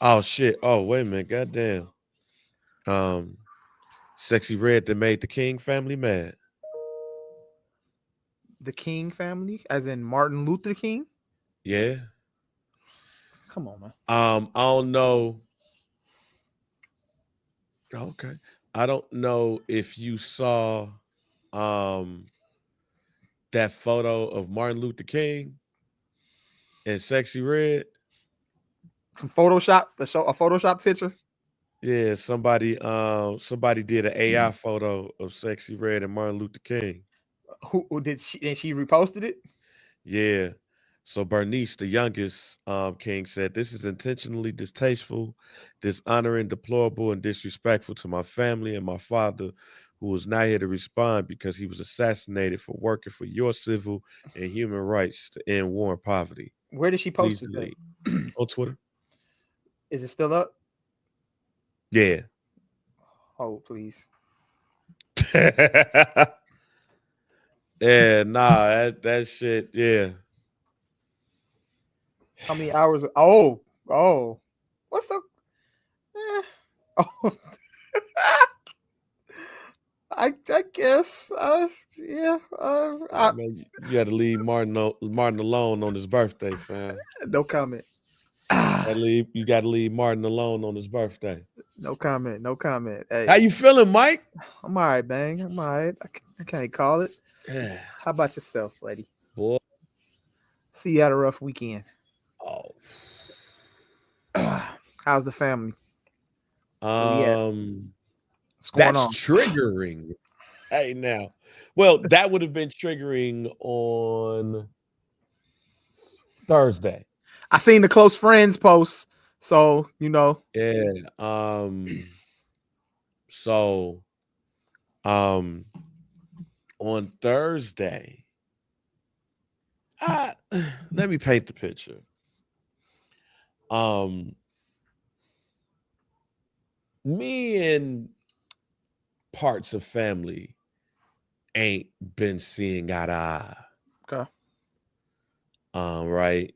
Oh shit. Oh wait a minute. Goddamn. Um, Sexy Red that made the King family mad. The King family, as in Martin Luther King. Yeah. Come on, man. I don't know. Okay. I don't know if you saw um that photo of Martin Luther King and Sexy Red. Some Photoshop, the show a Photoshop picture. Yeah, somebody did an AI photo of Sexy Red and Martin Luther King. Who did she? And she reposted it. Yeah. So Bernice, the youngest king, said, "This is intentionally distasteful, dishonoring, deplorable, and disrespectful to my family and my father, who was not here to respond because he was assassinated for working for your civil and human rights to end war and poverty. Where did she Please post it though? delete." On Twitter. Is it still up? Yeah. Oh, please. Yeah, nah, that shit, yeah. How many hours? Oh. What's the? Eh, oh, I guess. Yeah. Man, you got to leave Martin alone on his birthday, fam. No comment. You got to leave Martin alone on his birthday. No comment. No comment. How Hey, you feeling, Mike? I'm all right, bang. I'm all right. I can't call it. Yeah, How about yourself, lady? boy. See you had a rough weekend. Oh. How's the family? Where we at? Um, What's going that's on? triggering. Hey, now. Well, that would have been triggering on Thursday. I seen the close friends post, so Yeah. So, um, on Thursday, I let me paint the picture. Um, Me and parts of family ain't been seeing eye to eye. Okay. Right.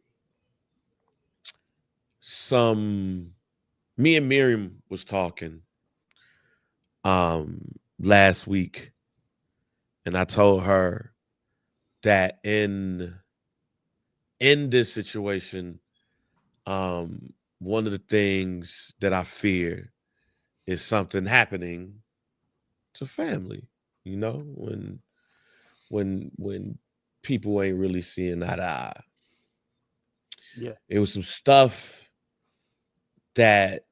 Some Me and Miriam was talking last week, and I told her that in this situation, one of the things that I fear is something happening to family. You know, when people ain't really seeing eye to eye. Yeah. It was some stuff that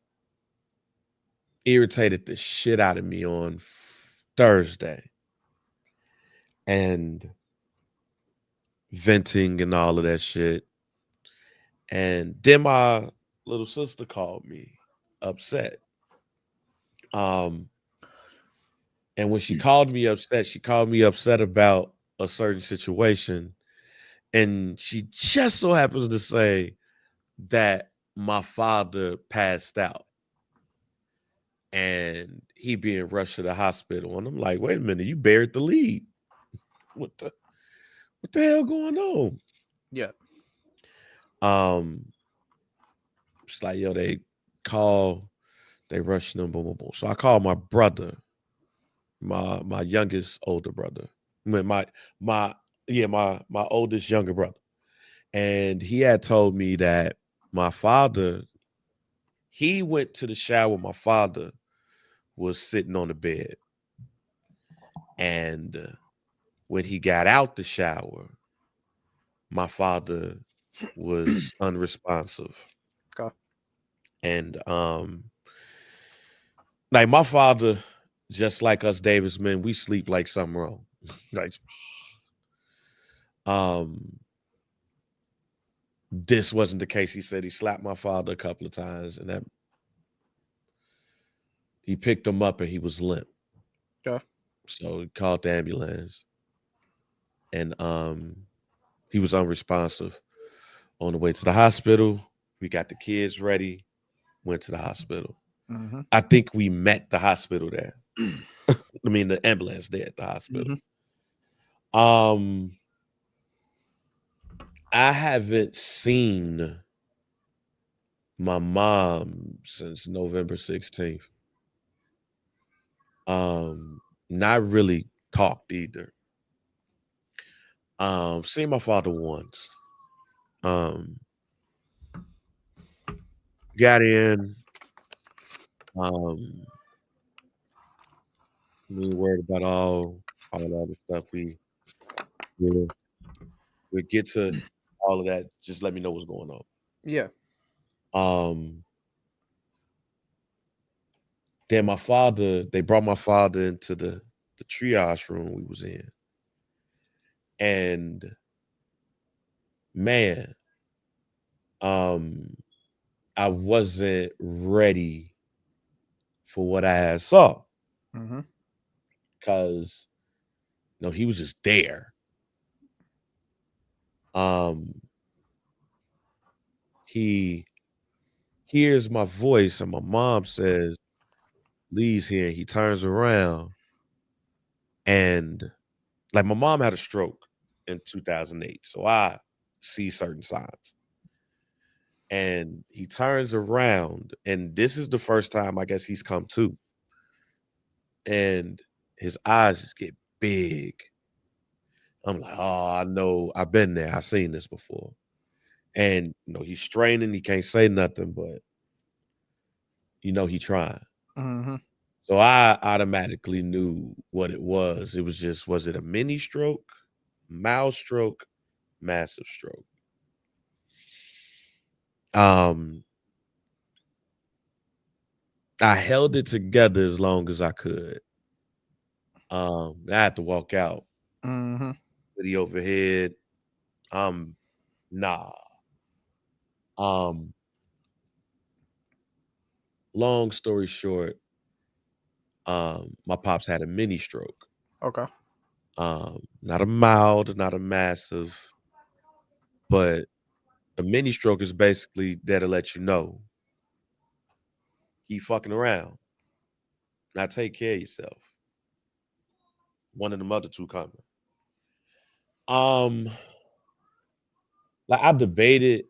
irritated the shit out of me on Thursday, and venting and all of that shit. And then my little sister called me upset. Um, and when she called me upset about a certain situation. And she just so happens to say that my father passed out and he being rushed to the hospital. And I'm like, wait a minute, you buried the lead. What the what the hell going on? Yeah. Um, she's like, yo, they rushed them, boom, boom, boom. So I called my brother, my youngest older brother. I mean, my yeah, my oldest younger brother. And he had told me that my father, he went to the shower. My father was sitting on the bed. And when he got out the shower, my father was unresponsive. Okay. And like my father, just like us Davis men, we sleep like something wrong. Like um this wasn't the case. He said he slapped my father a couple of times and that he picked him up and he was limp. Okay. So he called the ambulance and he was unresponsive. On the way to the hospital, we got the kids ready, went to the hospital. Mm-hmm. I think we met the hospital there. I mean the ambulance there at the hospital. Mm-hmm. Um I haven't seen my mom since November 16th. Not really talked either. Seen my father once. Um, got in. Um, we ain't worried about all the other stuff. We we get to all of that. Just let me know what's going on. Yeah. Um, then my father, they brought my father into the triage room we was in, and man, um, I wasn't ready for what I had saw Mm-hmm. because he was just there. Um, he hears my voice, and my mom says, "Lee's here." And he turns around, and like my mom had a stroke in 2008, so I see certain signs. And he turns around, and this is the first time I guess he's come to, and his eyes just get big. I'm like, oh, I know, I've been there, I've seen this before. And he's straining, he can't say nothing, but he trying. Mm-hmm. So I automatically knew what it was. It was just, was it a mini stroke, mild stroke, massive stroke? Um, I held it together as long as I could. I had to walk out Mm-hmm. with the overhead. Um, nah. Um, Long story short, my pops had a mini stroke. Okay. Not a mild, not a massive, but a mini stroke is basically that'll let you know keep fucking around. Now take care of yourself. One of them other two coming. Um, like I debated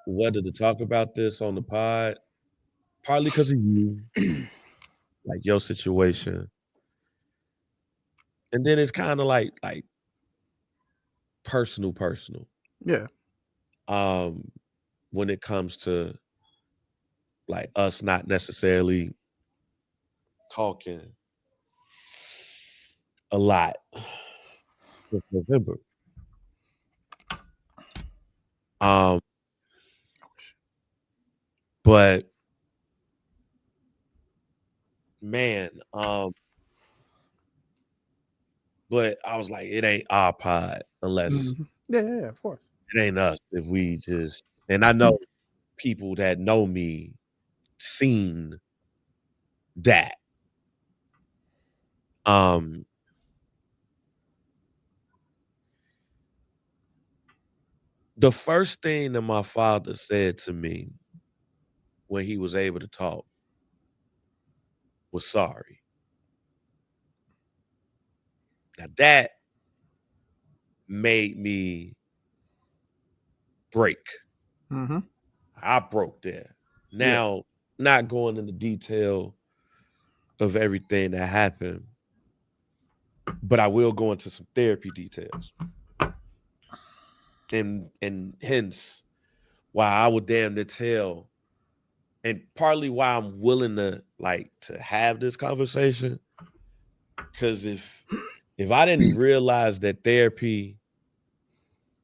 whether to talk about this on the pod, partly because of you, like your situation, and then it's kind of like personal. Yeah. Um, when it comes to like us not necessarily talking a lot since November. Um, but man, but I was like, it ain't our pod unless Mm-hmm. Yeah, yeah, yeah, of course. it ain't us. If we just, and I know people that know me seen that. Um, the first thing that my father said to me when he was able to talk was sorry. Now that made me break. Mm-hmm. I broke there. Yeah. Now, not going into detail of everything that happened, but I will go into some therapy details. And hence why I would damn to tell, and partly why I'm willing to to have this conversation. Because if I didn't realize that therapy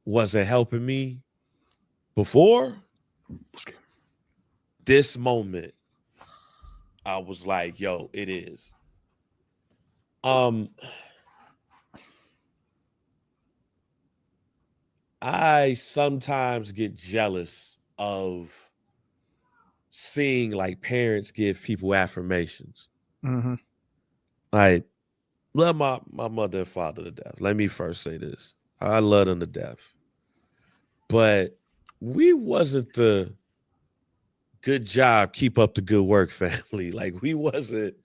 wasn't helping me before this moment, I was like, yo, it is. Um, I sometimes get jealous of seeing like parents give people affirmations. Mm-hmm. Like, love my mother and father to death. Let me first say this. I love them to death. But we wasn't the good job, keep up the good work family. Like we wasn't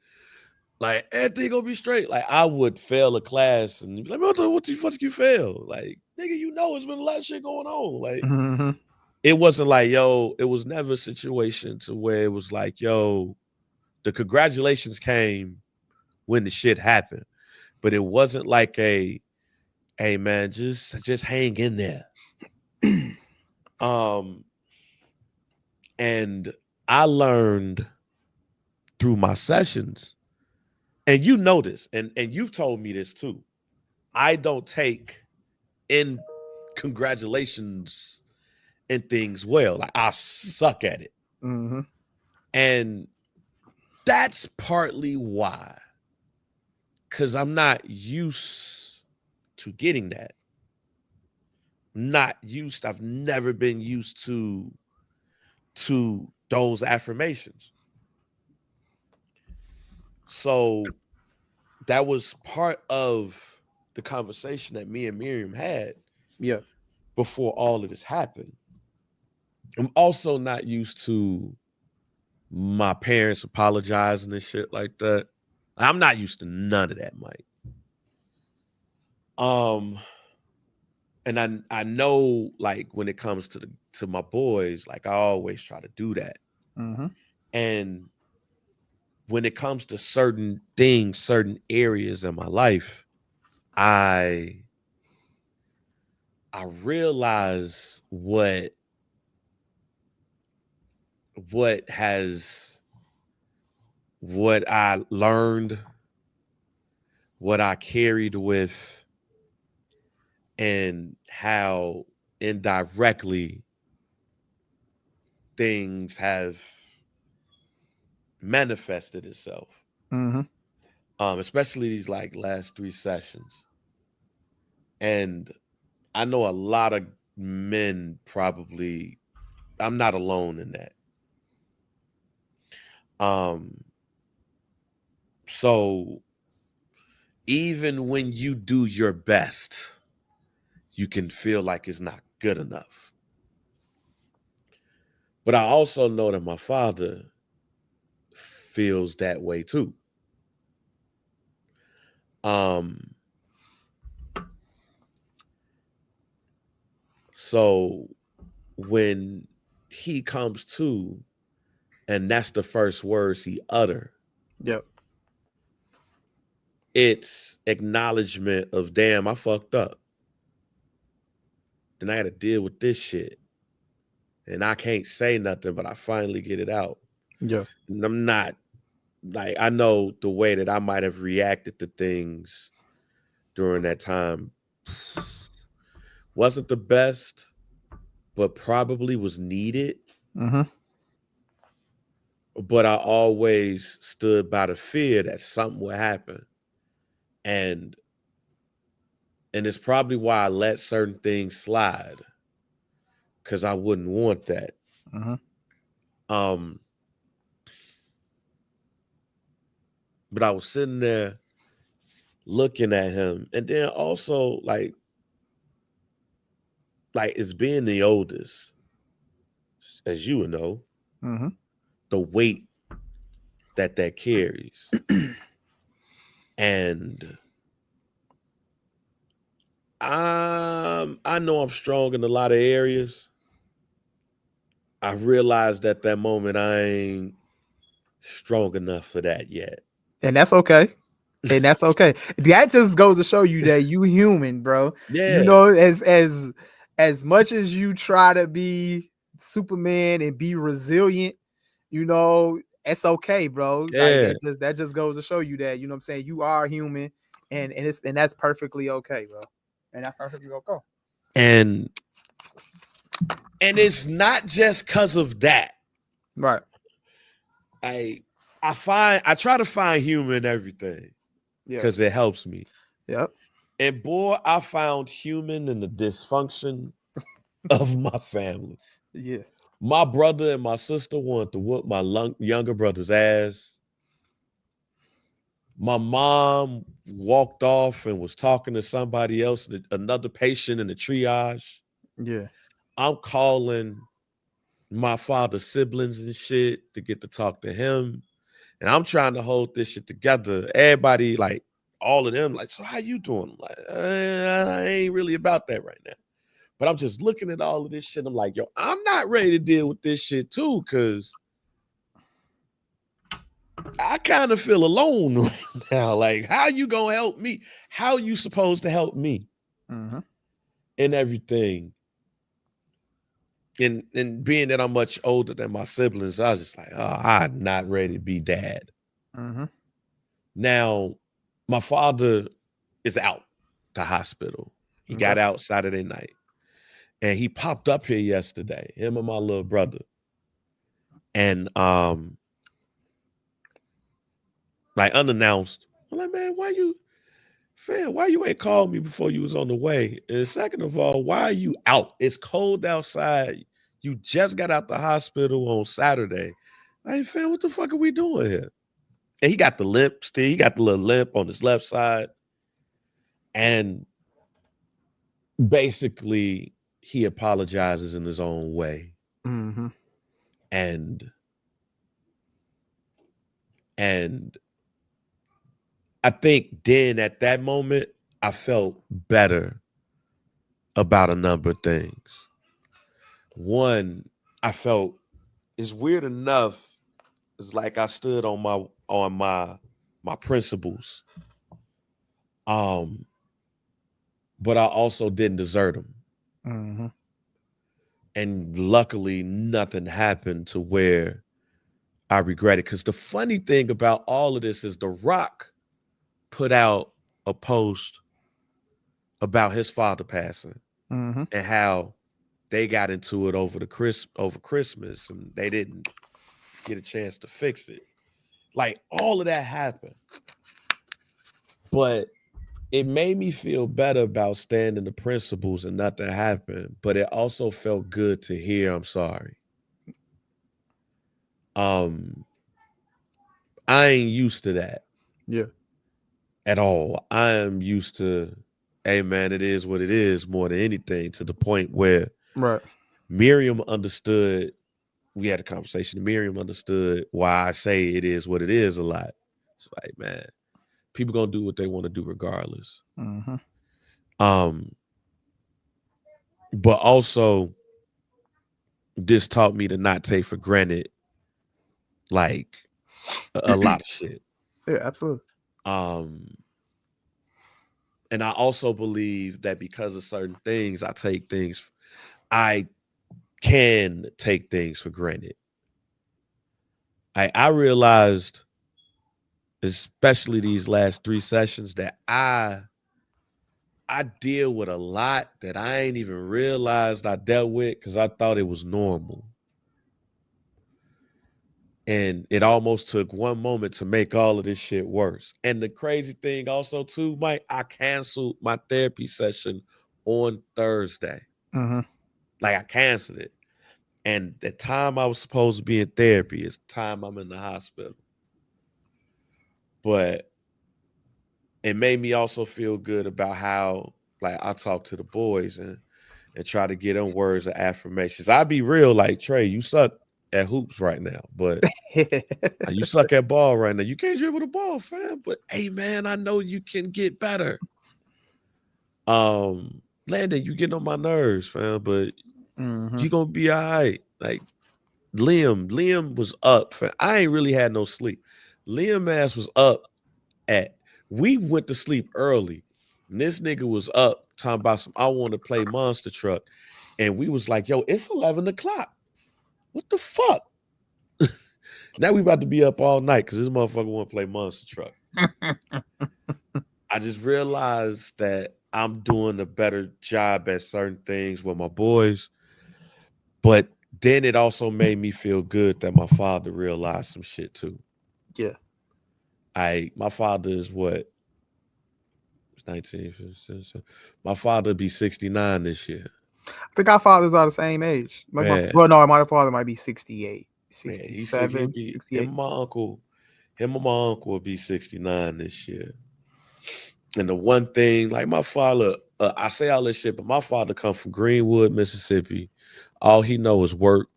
like everything gonna be straight. Like I would fail a class and be like, what the fuck you fail? Like, nigga, it's been a lot of shit going on. Like, Mm-hmm. it wasn't like, yo, it was never a situation to where it was like, yo, the congratulations came when the shit happened. But it wasn't like a, hey man, just hang in there. Um, and I learned through my sessions, and you know this, and you've told me this too. I don't take in congratulations and things well. Like I suck at it. Mm-hmm. And that's partly why. Cause I'm not used to getting that. Not used. I've never been used to those affirmations. So that was part of the conversation that me and Miriam had Yeah. before all of this happened. I'm also not used to my parents apologizing and shit like that. I'm not used to none of that, Mike. Um, and I know like when it comes to my boys, like I always try to do that. Mm-hmm. And when it comes to certain things, certain areas in my life, I I realize what has what I learned, what I carried with, and how indirectly things have manifested itself. Mm-hmm. Especially these like last 3 sessions. And I know a lot of men probably, I'm not alone in that. Um, so even when you do your best, you can feel like it's not good enough. But I also know that my father feels that way too. Um, so when he comes to, and that's the first words he utter, Yep. it's acknowledgement of damn, I fucked up. Then I had to deal with this shit. And I can't say nothing, but I finally get it out. Yeah. And I'm not like I know the way that I might have reacted to things during that time wasn't the best, but probably was needed. Mm-hmm. But I always stood by the fear that something would happen. And and it's probably why I let certain things slide. Cause I wouldn't want that. Mm-hmm. Um, but I was sitting there looking at him, and then also like it's being the oldest, as you would know, Mm-hmm. the weight that carries. And I know I'm strong in a lot of areas. I realized at that moment I ain't strong enough for that yet. And that's okay. And that's okay. That just goes to show you that you human, bro. You Yeah, know, as much as you try to be Superman and be resilient, you know, it's okay, bro. Like yeah. that just goes to show you that, you know what I'm saying, you are human, and that's perfectly okay, bro. And that's perfectly okay. And it's not just because of that. Right. I I try to find humor in everything Yeah. because it helps me. Yep. And boy, I found human in the dysfunction of my family. Yeah. My brother and my sister wanted to whoop my younger brother's ass. My mom walked off and was talking to somebody else, another patient in the triage. Yeah. I'm calling my father's siblings and shit to get to talk to him. And I'm trying to hold this shit together. Everybody, like all of them, like, so how you doing? I'm like, I ain't really about that right now. But I'm just looking at all of this shit. I'm like, yo, I'm not ready to deal with this shit too, because I kind of feel alone right now. Like, how you gonna help me? How you supposed to help me in everything? And being that I'm much older than my siblings, I was just like, oh, I'm not ready to be dad. Now, my father is out the hospital. He got out Saturday night. And he popped up here yesterday, him and my little brother. And like unannounced. I'm like, man, why you ain't called me before you was on the way? And second of all, why are you out? It's cold outside. You just got out the hospital on Saturday. Hey, fam, what the fuck are we doing here? And he got the limp still. He got the little limp on his left side. And basically, he apologizes in his own way. And I think then at that moment, I felt better about a number of things. One, I felt it's weird enough. It's like I stood on my principles. But I also didn't desert them. And luckily nothing happened to where I regret it. Because the funny thing about all of this is The Rock put out a post about his father passing and how they got into it over Christmas and they didn't get a chance to fix it. Like all of that happened. But it made me feel better about standing the principles and nothing happened. But it also felt good to hear I'm sorry. I ain't used to that. Yeah. At all. I am used to, hey man, it is what it is more than anything, to the point where Miriam understood. We had a conversation. Miriam understood why I say it is what it is a lot. It's like, man, people gonna do what they want to do regardless. But also this taught me to not take for granted like a lot of shit. Yeah, absolutely. And I also believe that because of certain things, I can take things for granted. I realized, especially these last 3 sessions, that I deal with a lot that I ain't even realized I dealt with because I thought it was normal. And it almost took one moment to make all of this shit worse. And the crazy thing also too, Mike, I canceled my therapy session on Thursday. Like I canceled it. And the time I was supposed to be in therapy is the time I'm in the hospital. But it made me also feel good about how, like, I talk to the boys and try to get them words of affirmations. I'll be real, like, Trey, you suck at hoops right now, but you suck at ball right now. You can't dribble the ball, fam. But hey, man, I know you can get better. Landon, you getting on my nerves, fam, but you gonna be all right. Like Liam was up. Fam. I ain't really had no sleep. Liam ass was up we went to sleep early. And this nigga was up talking about some, I want to play Monster Truck. And we was like, yo, it's 11 o'clock. What the fuck? Now we about to be up all night because this motherfucker want to play Monster Truck. I just realized that I'm doing a better job at certain things with my boys. But then it also made me feel good that my father realized some shit too. Yeah. My father is what? 19. My father be 69 this year. I think our fathers are the same age. My father might be 68, 67, 68. Him and my uncle will be 69 this year. And the one thing, like my father, I say all this shit, but my father come from Greenwood, Mississippi. All he know is work.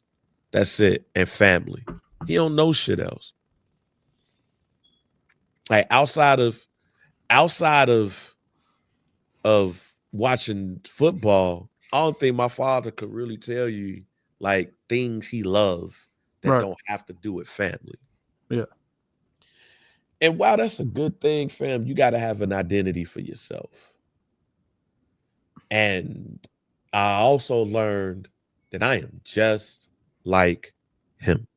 That's it. And family. He don't know shit else. Like outside of watching football, I don't think my father could really tell you like things he loved that Right. don't have to do with family. Yeah. And while that's a good thing, fam, you got to have an identity for yourself. And I also learned that I am just like him.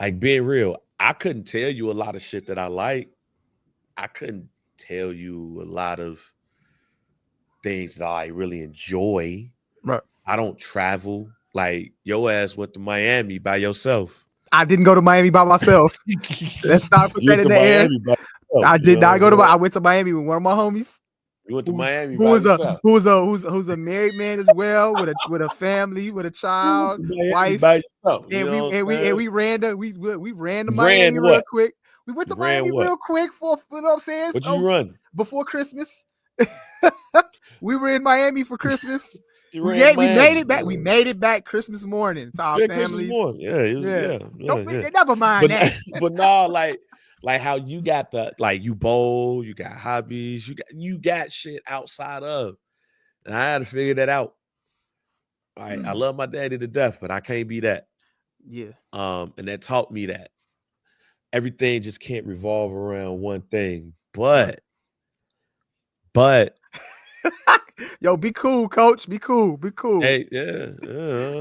Like being real, I couldn't tell you a lot of shit that I like. I couldn't tell you a lot of things that I really enjoy. Right. I don't travel. Like your ass went to Miami by yourself. I didn't go to Miami by myself. Let's not put You that went in to the air. Miami by yourself. I You did know what not I'm go to. saying? I went to Miami with one of my homies, You went to who Miami who by was a yourself. who's a married man as well, with a family, with a You went child, to Miami wife, by yourself. You and we know what and I'm we and saying? we ran to we ran to You ran Miami real what? quick. We went You to ran Miami what? real quick for, you know what I'm saying? What you Oh, run? before Christmas. We were in Miami for Christmas. You ran to We made Miami. it back. We made it back Christmas morning to our Yeah, Christmas families. morning. Yeah, it was. Yeah. Yeah, yeah, Don't yeah. never mind But that. but nah, like how you got the like you bowl, you got hobbies, you got shit outside of, and I had to figure that out. I love my daddy to death, but I can't be that. Yeah. And that taught me that everything just can't revolve around one thing. Right. But Yo, be cool, coach. Be cool. Be cool. hey, yeah,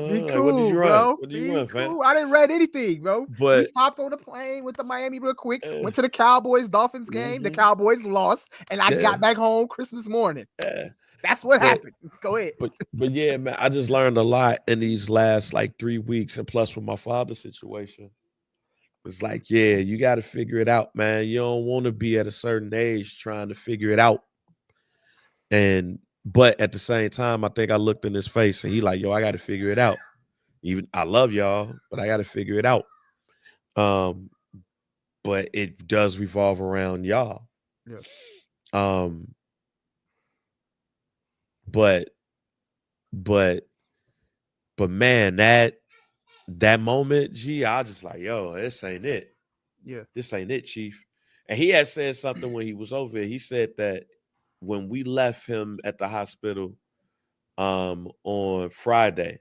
Be like what did you cool, run? bro. What did you Be run, fam? cool. I didn't read anything, bro. We But hopped on a plane, went to Miami real quick, uh, went to the Cowboys Dolphins game. The hmm Cowboys lost, and I yeah, got back home Christmas morning. yeah. That's what But happened. Go ahead. but yeah, man, I just learned a lot in these last like 3 weeks, and plus with my father's situation, it's like, yeah, you got to figure it out, man. You don't want to be at a certain age trying to figure it out, and but at the same time, I think I looked in his face, and he like, yo, I got to figure it out. Even I love y'all, but I got to figure it out. Um, but it does revolve around y'all. Yeah. Um, but but but man, that moment, gee, I just like, yo, this ain't it. Yeah. This ain't it, Chief. And he had said something when he was over here. He said that when we left him at the hospital on Friday,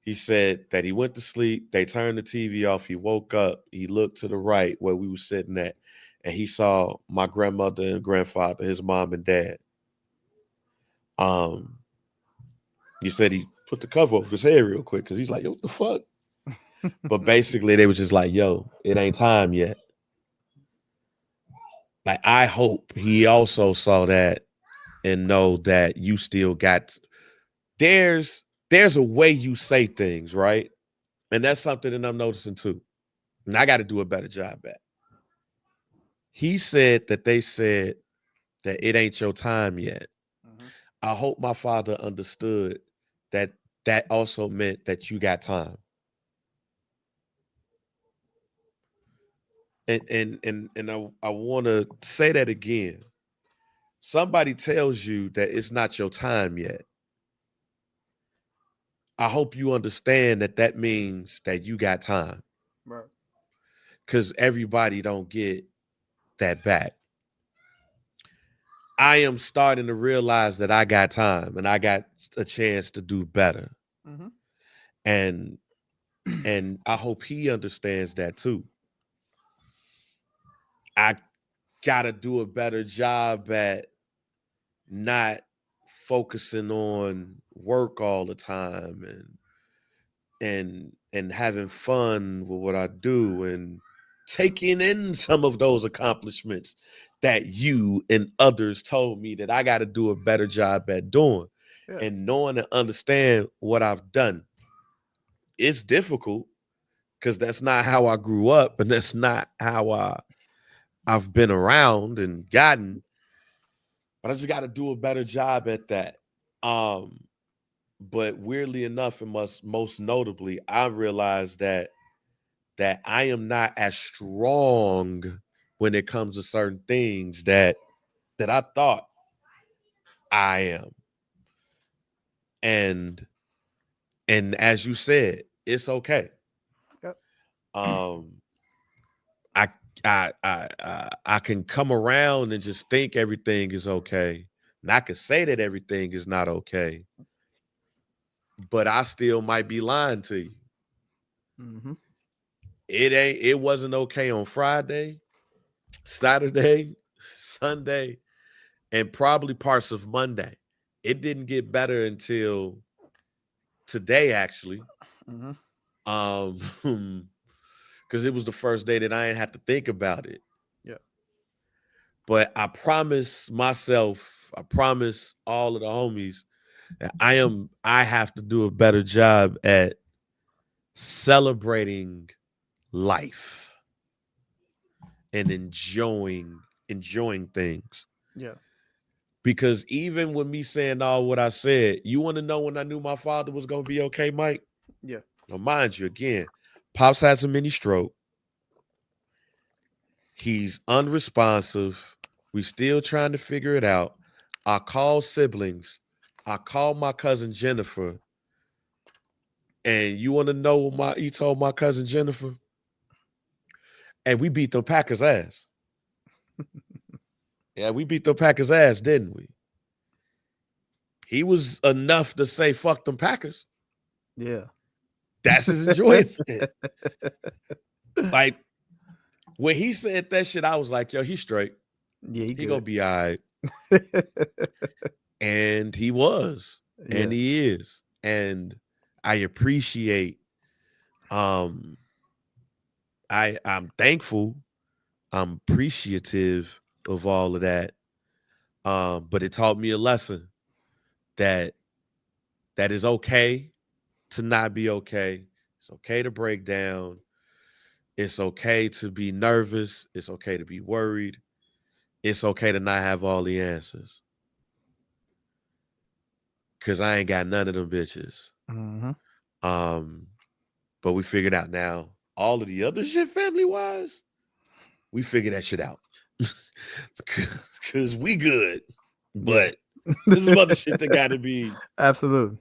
he said that he went to sleep, they turned the TV off, he woke up, he looked to the right where we were sitting at, and he saw my grandmother and grandfather, his mom and dad. Um, he said he put the cover off his head real quick because he's like, yo, what the fuck? But basically, they was just like, yo, it ain't time yet. Like, I hope he also saw that and know that you still got there's there's a way you say things, right? And that's something that I'm noticing too. And I got to do a better job at. He said that they said that it ain't your time yet. Mhm. I hope my father understood that that also meant that you got time. And I want to say that again. Somebody tells you that it's not your time yet. I hope you understand that that means that you got time, Right. because everybody don't get that back. I am starting to realize that I got time and I got a chance to do better. Mhm. And and I hope he understands that too. I gotta do a better job at not focusing on work all the time and having fun with what I do and taking in some of those accomplishments that you and others told me that I got to do a better job at doing, Yeah. and knowing and understand what I've done. It's difficult because that's not how I grew up and that's not how I've been around and gotten, but I just got to do a better job at that. Um, but weirdly enough, and most notably, I realized that I am not as strong when it comes to certain things that I thought I am. And and as you said, it's okay. Yep. Um, I I can come around and just think everything is okay. And I could say that everything is not okay, but I still might be lying to you. Mm-hmm. It wasn't okay on Friday, Saturday, Sunday, and probably parts of Monday. It didn't get better until today, actually. Mm-hmm. Um, because it was the first day that I didn't have to think about it. Yeah. But I promise myself, I promise all of the homies that I have to do a better job at celebrating life and enjoying things. Yeah. Because even with me saying all what I said, you want to know when I knew my father was gonna be okay, Mike? Yeah. Now, mind you, again, Pops has a mini stroke. He's unresponsive. We still trying to figure it out. I call siblings. I called my cousin Jennifer. And you want to know what he told my cousin Jennifer? And we beat the Packers ass. Yeah, we beat the Packers ass, didn't we? He was enough to say fuck them Packers. Yeah. That's his enjoyment. Like when he said that shit, I was like, yo, he's straight. Yeah, he He gonna good. be all right. And he was, and Yeah. he is. And I appreciate um I'm thankful, I'm appreciative of all of that. But it taught me a lesson that that is okay to not be okay. It's okay to break down. It's okay to be nervous. It's okay to be worried. It's okay to not have all the answers. Cause I ain't got none of them bitches. Mm-hmm. Um, but we figured out now all of the other shit family wise, we figured that shit out. Cause we good. Yeah. But there's some other shit that gotta be. Absolutely.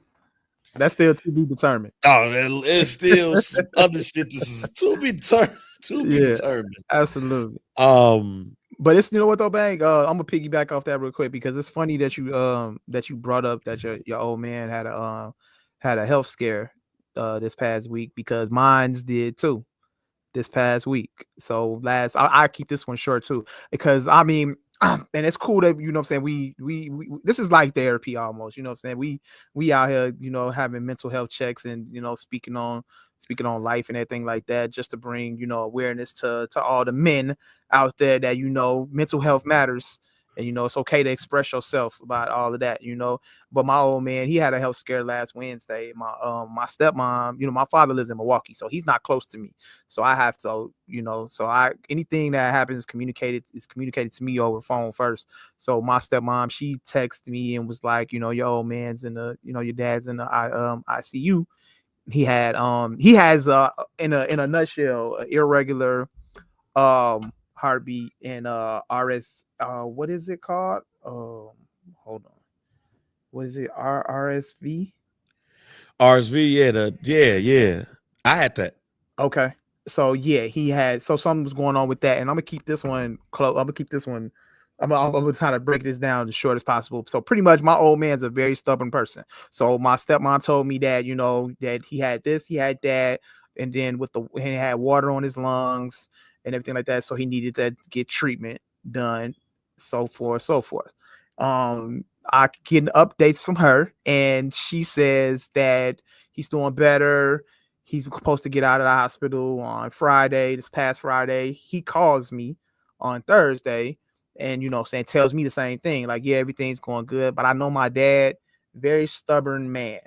That's still to be determined. Oh, it's still some other shit that is to be Yeah. determined. Absolutely. Um, But it's, you know what though, Bang? I'm gonna piggyback off that real quick because it's funny that you brought up that your old man had a health scare this past week, because mine's did too this past week. So I keep this one short too, because I mean, and it's cool that, you know what I'm saying, we this is like therapy almost, you know what I'm saying, we out here, you know, having mental health checks and, you know, speaking on life and everything like that, just to bring, you know, awareness to all the men out there that, you know, mental health matters, and, you know, it's okay to express yourself about all of that, you know. But my old man, he had a health scare last Wednesday. My stepmom, you know, my father lives in Milwaukee, so he's not close to me. So I have to, you know, so I anything that happens is communicated to me over phone first. So my stepmom, she texted me and was like, you know, your old man's in the, you know, your dad's in the ICU. He has in a nutshell, irregular heartbeat and RS what is it called? Hold on. What is it? RSV? RSV, yeah, yeah. I had that. Okay. So yeah, he had, so something was going on with that, and I'm gonna keep this one close. I'm gonna keep this one. I'm gonna try to break this down as short as possible. So pretty much, my old man's a very stubborn person. So my stepmom told me that, you know, that he had this, he had that, and then he had water on his lungs and everything like that. So he needed to get treatment done, so forth, so forth. I get updates from her, and she says that he's doing better. He's supposed to get out of the hospital on Friday, this past Friday. He calls me on Thursday and, you know, saying, tells me the same thing. Like, yeah, everything's going good. But I know my dad, very stubborn man,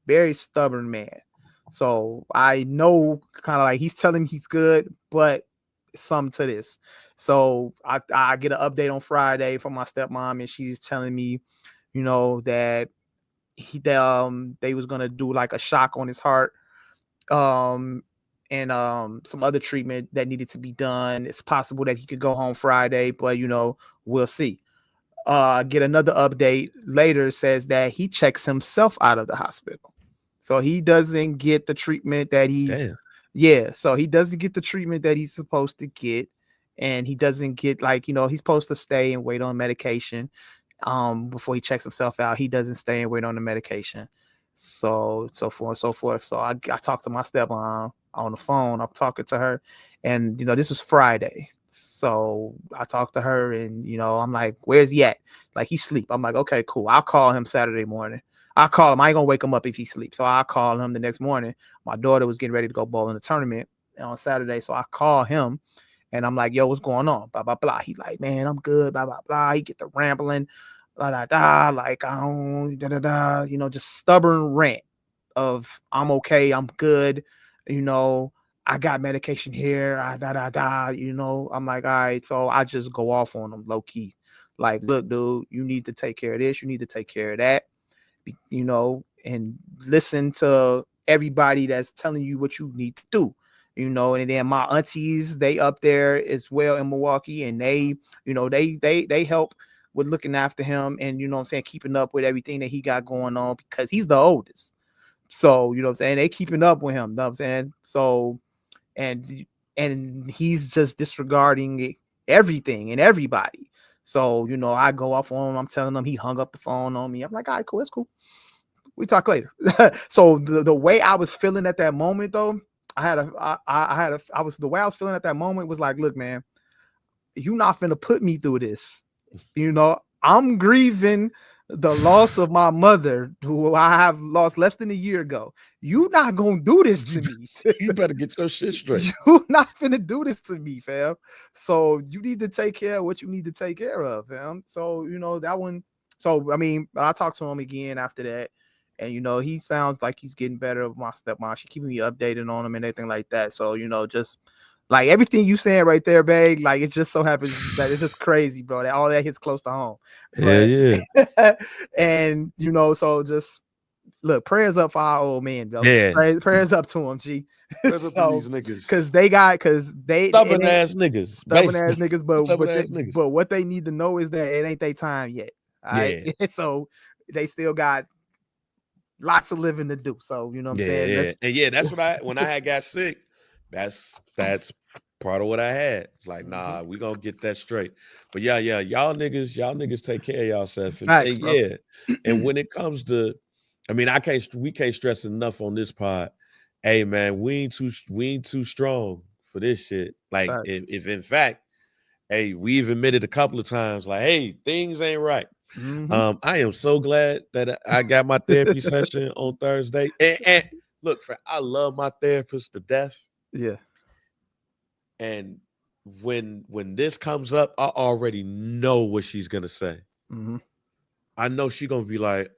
very stubborn man. So I know kind of like he's telling me he's good, but some to this. So I get an update on Friday from my stepmom, and she's telling me, you know, that they was gonna do like a shock on his heart, um and some other treatment that needed to be done. It's possible that he could go home Friday, but, you know, we'll see. Get another update later, says that he checks himself out of the hospital, so he doesn't get the treatment that he's Damn. yeah, so he doesn't get the treatment that he's supposed to get, and he doesn't get, like, you know, he's supposed to stay and wait on medication. before he checks himself out. He doesn't stay and wait on the medication. So forth and so forth. So I talked to my stepmom on the phone. I'm talking to her, and this was Friday. So I talked to her, and I'm like, "Where's he at?" Like, he sleep. I'm like, "Okay, cool. I'll call him Saturday morning. I'll call him. I ain't gonna wake him up if he sleeps. So I'll call him the next morning. My daughter was getting ready to go bowl in the tournament on Saturday, so I call him, and I'm like, "Yo, what's going on?" Blah blah blah. He like, "Man, I'm good." Blah blah blah. He get the rambling, blah blah blah. Like, I don't da da da. Just stubborn rant of, "I'm okay. I'm good. You know, I got medication here. Da da da." I'm like, all right. So I just go off on him low key. Like, "Look, dude, you need to take care of this. You need to take care of that. And listen to everybody that's telling you what you need to do." And then my aunties, they up there as well in Milwaukee, and they help with looking after him, and I'm saying, keeping up with everything that he got going on, because he's the oldest. So, what I'm saying, they keeping up with him, you know what I'm saying? So, and he's just disregarding everything and everybody. So, I go off on him. I'm telling him, he hung up the phone on me. I'm like, all right, cool, it's cool. We talk later. So the way I was feeling at that moment, though, the way I was feeling at that moment was like, "Look, man, you not finna put me through this. I'm grieving the loss of my mother, who I have lost less than a year ago. You not gonna do this to me. You better get your shit straight. You not finna do this to me, fam. So you need to take care of what you need to take care of, fam." So that one. So I mean, I talked to him again after that, and he sounds like he's getting better. My stepmom, she keeping me updated on him and everything like that. So just like everything you saying right there, babe. Like, it just so happens that it's just crazy, bro. That all that hits close to home. Hell yeah. And so just look, prayers up for our old man, bro. Yeah. Prayers up to him, G. Prayers up to these niggas. Because they Stubborn ass niggas. But what they need to know is that it ain't their time yet. All right. Yeah. So they still got lots of living to do. So what I'm saying? Yeah. And that's when I had got sick, that's part of what I had. It's like, nah, we gonna get that straight. But yeah, y'all niggas take care of yourself. And and when it comes to, I mean, we can't stress enough on this pod. Hey man, we ain't too strong for this shit. Like, if in fact, hey, we've admitted a couple of times, like, hey, things ain't right. Mm-hmm. I am so glad that I got my therapy session on Thursday. And look, I love my therapist to death. Yeah. And when this comes up, I already know what she's gonna say. Mm-hmm. I know she's gonna be like,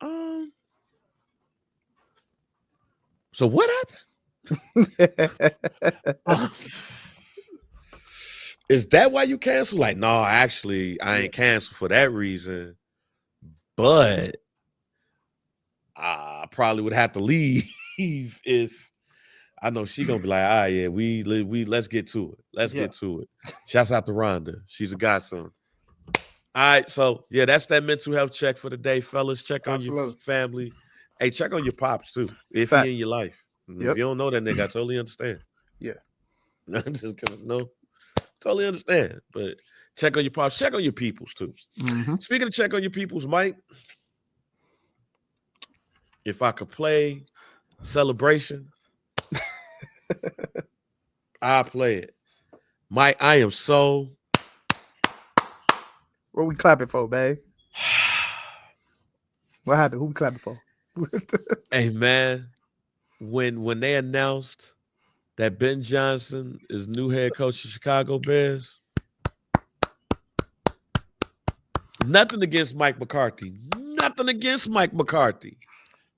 so what happened? Is that why you cancel? Like, no, actually, I ain't canceled for that reason. But I probably would have to leave if I know she gonna be like, "Ah, yeah, we let's get to it. Let's get to it." Shouts out to Rhonda. She's a godson. All right, so yeah, that's that mental health check for the day, fellas. Check on your family. Hey, check on your pops too, if he in your life. If you don't know that nigga, I totally understand. Yeah. Just because totally understand. But check on your pops, check on your peoples too. Mm-hmm. Speaking of check on your peoples, Mike, if I could play Celebration, I'll play it. Mike, I am so. What we clapping for, babe? What happened? Who we clapping for? Hey man, when they announced that Ben Johnson is new head coach of Chicago Bears, nothing against Mike McCarthy. Nothing against Mike McCarthy.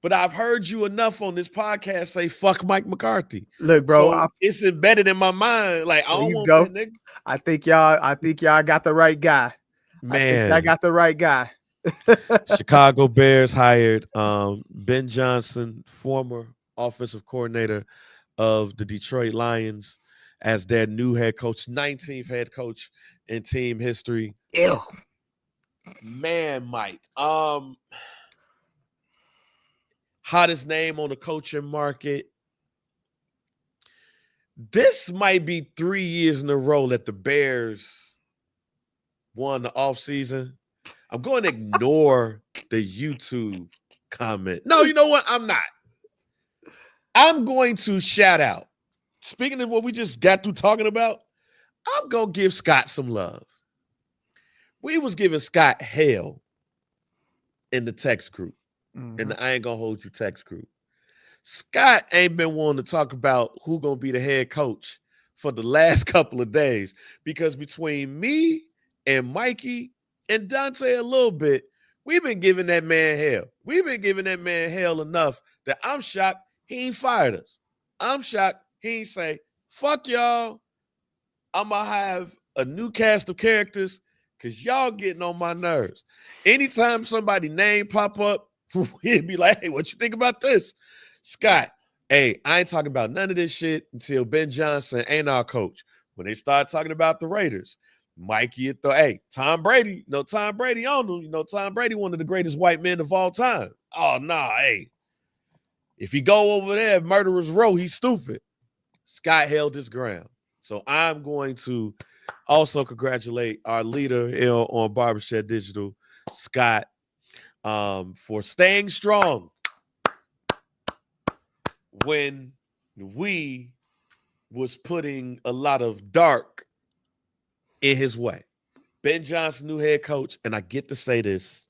But I've heard you enough on this podcast say fuck Mike McCarthy. Look, bro, so it's embedded in my mind. Like, I don't want that nigga. I think y'all got the right guy. Man, I got the right guy. Chicago Bears hired Ben Johnson, former offensive coordinator of the Detroit Lions, as their new head coach, 19th head coach in team history. Ew. Man, Mike. Hottest name on the coaching market. This might be 3 years in a row that the Bears won the offseason. I'm going to ignore the YouTube comment. No, you know what? I'm not. I'm going to shout out. Speaking of what we just got through talking about, I'm going to give Scott some love. We was giving Scott hell in the text group. In the I Ain't Gonna Hold You text group. Scott ain't been wanting to talk about who gonna be the head coach for the last couple of days because between me and Mikey and Dante a little bit, we've been giving that man hell. We've been giving that man hell enough that I'm shocked he ain't fired us. I'm shocked he ain't say, fuck y'all. I'm gonna have a new cast of characters because y'all getting on my nerves. Anytime somebody name pop up, we'd be like, hey, what you think about this? Scott, hey, I ain't talking about none of this shit until Ben Johnson ain't our coach. When they start talking about the Raiders, Mikey, hey, Tom Brady, Tom Brady on them. Tom Brady, one of the greatest white men of all time. Oh, nah, hey. If he go over there, Murderer's Row, he's stupid. Scott held his ground. So I'm going to also congratulate our leader on Barbershop Digital, Scott, for staying strong when we was putting a lot of dark in his way. Ben Johnson, new head coach, and I get to say this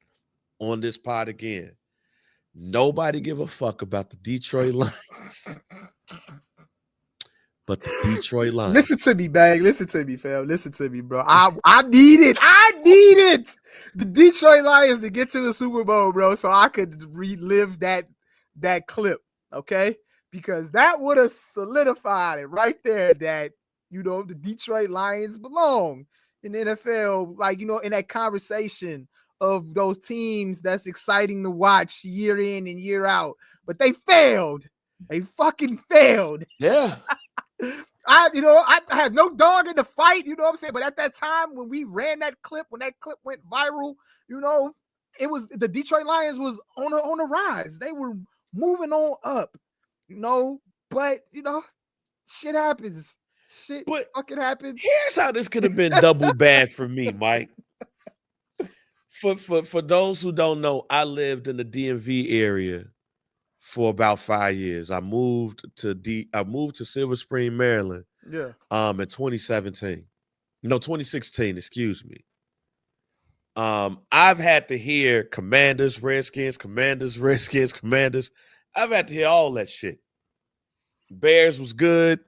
on this pod again. Nobody give a fuck about the Detroit Lions. But the Detroit Lions. Listen to me, Bang. Listen to me, fam. Listen to me, bro. I need it. I need it. The Detroit Lions to get to the Super Bowl, bro, so I could relive that clip, okay? Because that would have solidified it right there that, the Detroit Lions belong in the NFL, like, in that conversation of those teams that's exciting to watch year in and year out. But they failed. They fucking failed. Yeah. I had no dog in the fight, you know what I'm saying? But at that time, when we ran that clip, when that clip went viral, it was the Detroit Lions was on a rise. They were moving on up, but shit happens. Shit fucking happens. Here's how this could have been double bad for me, Mike. For those who don't know, I lived in the DMV area for about 5 years. I moved to Silver Spring, Maryland. Yeah. In 2017. No, 2016, excuse me. I've had to hear Commanders, Redskins, Commanders, Redskins, Commanders. I've had to hear all that shit. Bears was good.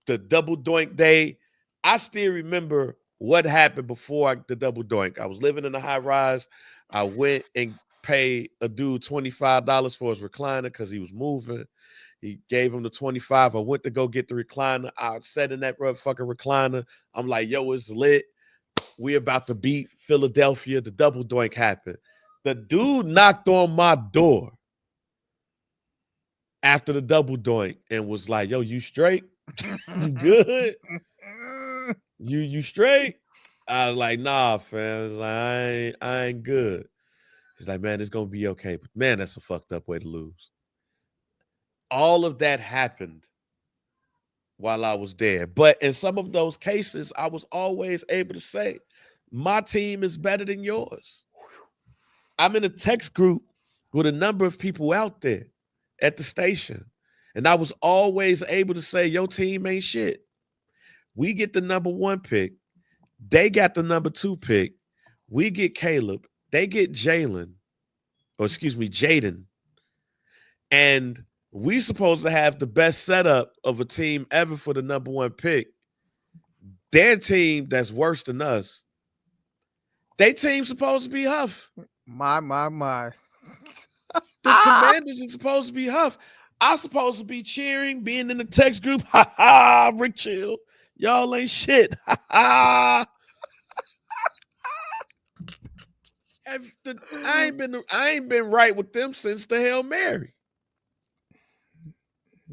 The double doink day. I still remember what happened before the double doink. I was living in a high rise. I went and paid a dude $25 for his recliner because he was moving. He gave him the 25. I went to go get the recliner. I sat in that motherfucking recliner. I'm like, yo, it's lit. We about to beat Philadelphia. The double doink happened. The dude knocked on my door after the double doink and was like, yo, you straight? You good? You straight? I was like, nah, fam. I was like, I ain't good. He's like, man, it's gonna be okay. But man, that's a fucked up way to lose. All of that happened while I was there. But in some of those cases, I was always able to say, my team is better than yours. I'm in a text group with a number of people out there at the station. And I was always able to say, your team ain't shit. We get the number 1 pick. They got the number 2 pick. We get Caleb. They get Jaden. And we supposed to have the best setup of a team ever for the number 1 pick. Their team that's worse than us. They team supposed to be Huff. My. The Commanders is supposed to be Huff. I'm supposed to be cheering, being in the text group. Ha ha, Rick Chill. Y'all ain't shit. Ha ha. I ain't been right with them since the Hail Mary.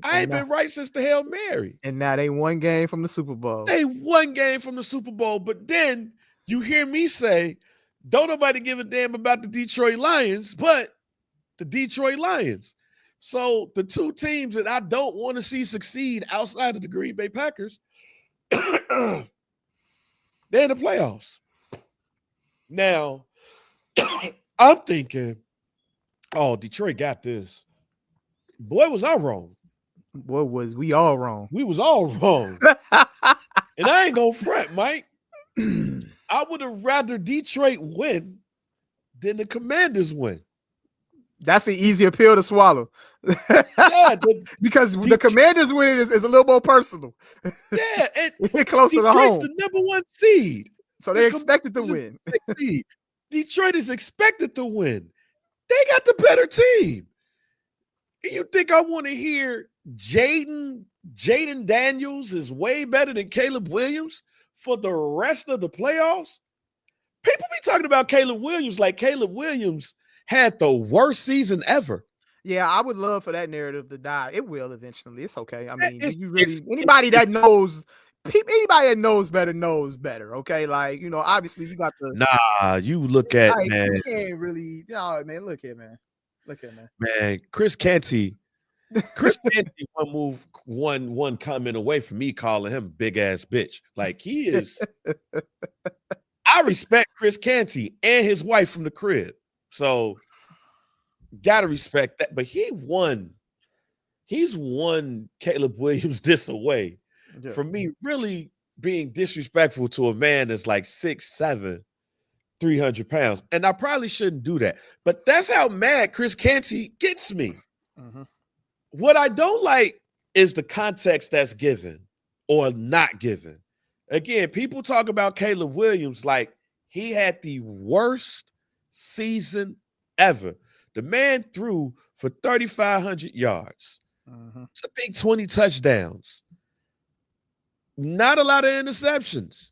I ain't been right since the Hail Mary. And now they 1 game from the Super Bowl. They 1 game from the Super Bowl, but then you hear me say, don't nobody give a damn about the Detroit Lions, but the Detroit Lions. So the 2 teams that I don't want to see succeed outside of the Green Bay Packers, they're in the playoffs. Now, I'm thinking, oh, Detroit got this. Boy, was I wrong. What was we all wrong? We was all wrong. And I ain't gonna front, Mike. I would have rather Detroit win than the Commanders win. That's an easier pill to swallow. Yeah, because the Commanders win is a little more personal. Yeah, and closer to Detroit's home. the number one seed. So they expected to win. Detroit is expected to win. They got the better team. You think I want to hear Jaden Daniels is way better than Caleb Williams for the rest of the playoffs? People be talking about Caleb Williams like Caleb Williams had the worst season ever. Yeah, I would love for that narrative to die. It will eventually. It's okay. I mean, anybody that knows better knows better. Okay, like obviously you got the you look at man. You can't really, man. Look here, man. Man, Chris Canty one comment away from me calling him big ass bitch. Like he is. I respect Chris Canty and his wife from the crib. So gotta respect that. But he's won Caleb Williams this away from me really being disrespectful to a man that's like 6'7", 300 pounds. And I probably shouldn't do that. But that's how mad Chris Canty gets me. Mm-hmm. What I don't like is the context that's given or not given. Again, people talk about Caleb Williams like he had the worst season ever. The man threw for 3,500 yards. Mm-hmm. I think 20 touchdowns. Not a lot of interceptions.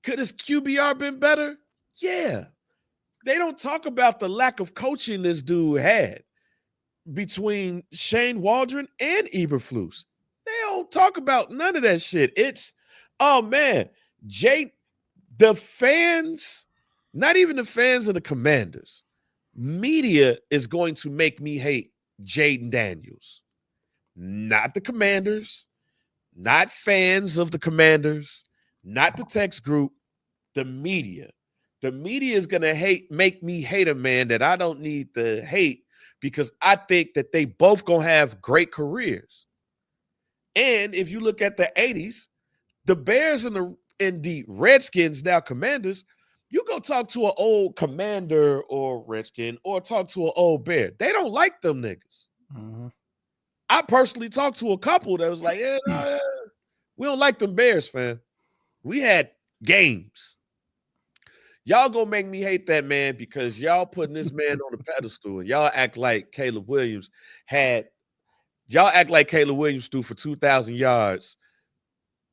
Could his QBR been better? Yeah. They don't talk about the lack of coaching this dude had between Shane Waldron and Eberflus. They don't talk about none of that shit. It's, oh man, the fans, not even the fans of the Commanders, media is going to make me hate Jaden Daniels. Not the Commanders, not fans of the Commanders, not the text group, the media. The media is going to make me hate a man that I don't need to hate because I think that they both going to have great careers. And if you look at the 80s, the Bears and the Redskins, now Commanders, you go talk to an old Commander or Redskin or talk to an old Bear. They don't like them niggas. Mm-hmm. I personally talked to a couple that was like, we don't like them Bears, fam. We had games. Y'all gonna make me hate that man because y'all putting this man on the pedestal and y'all act like Caleb Williams threw for 2,000 yards,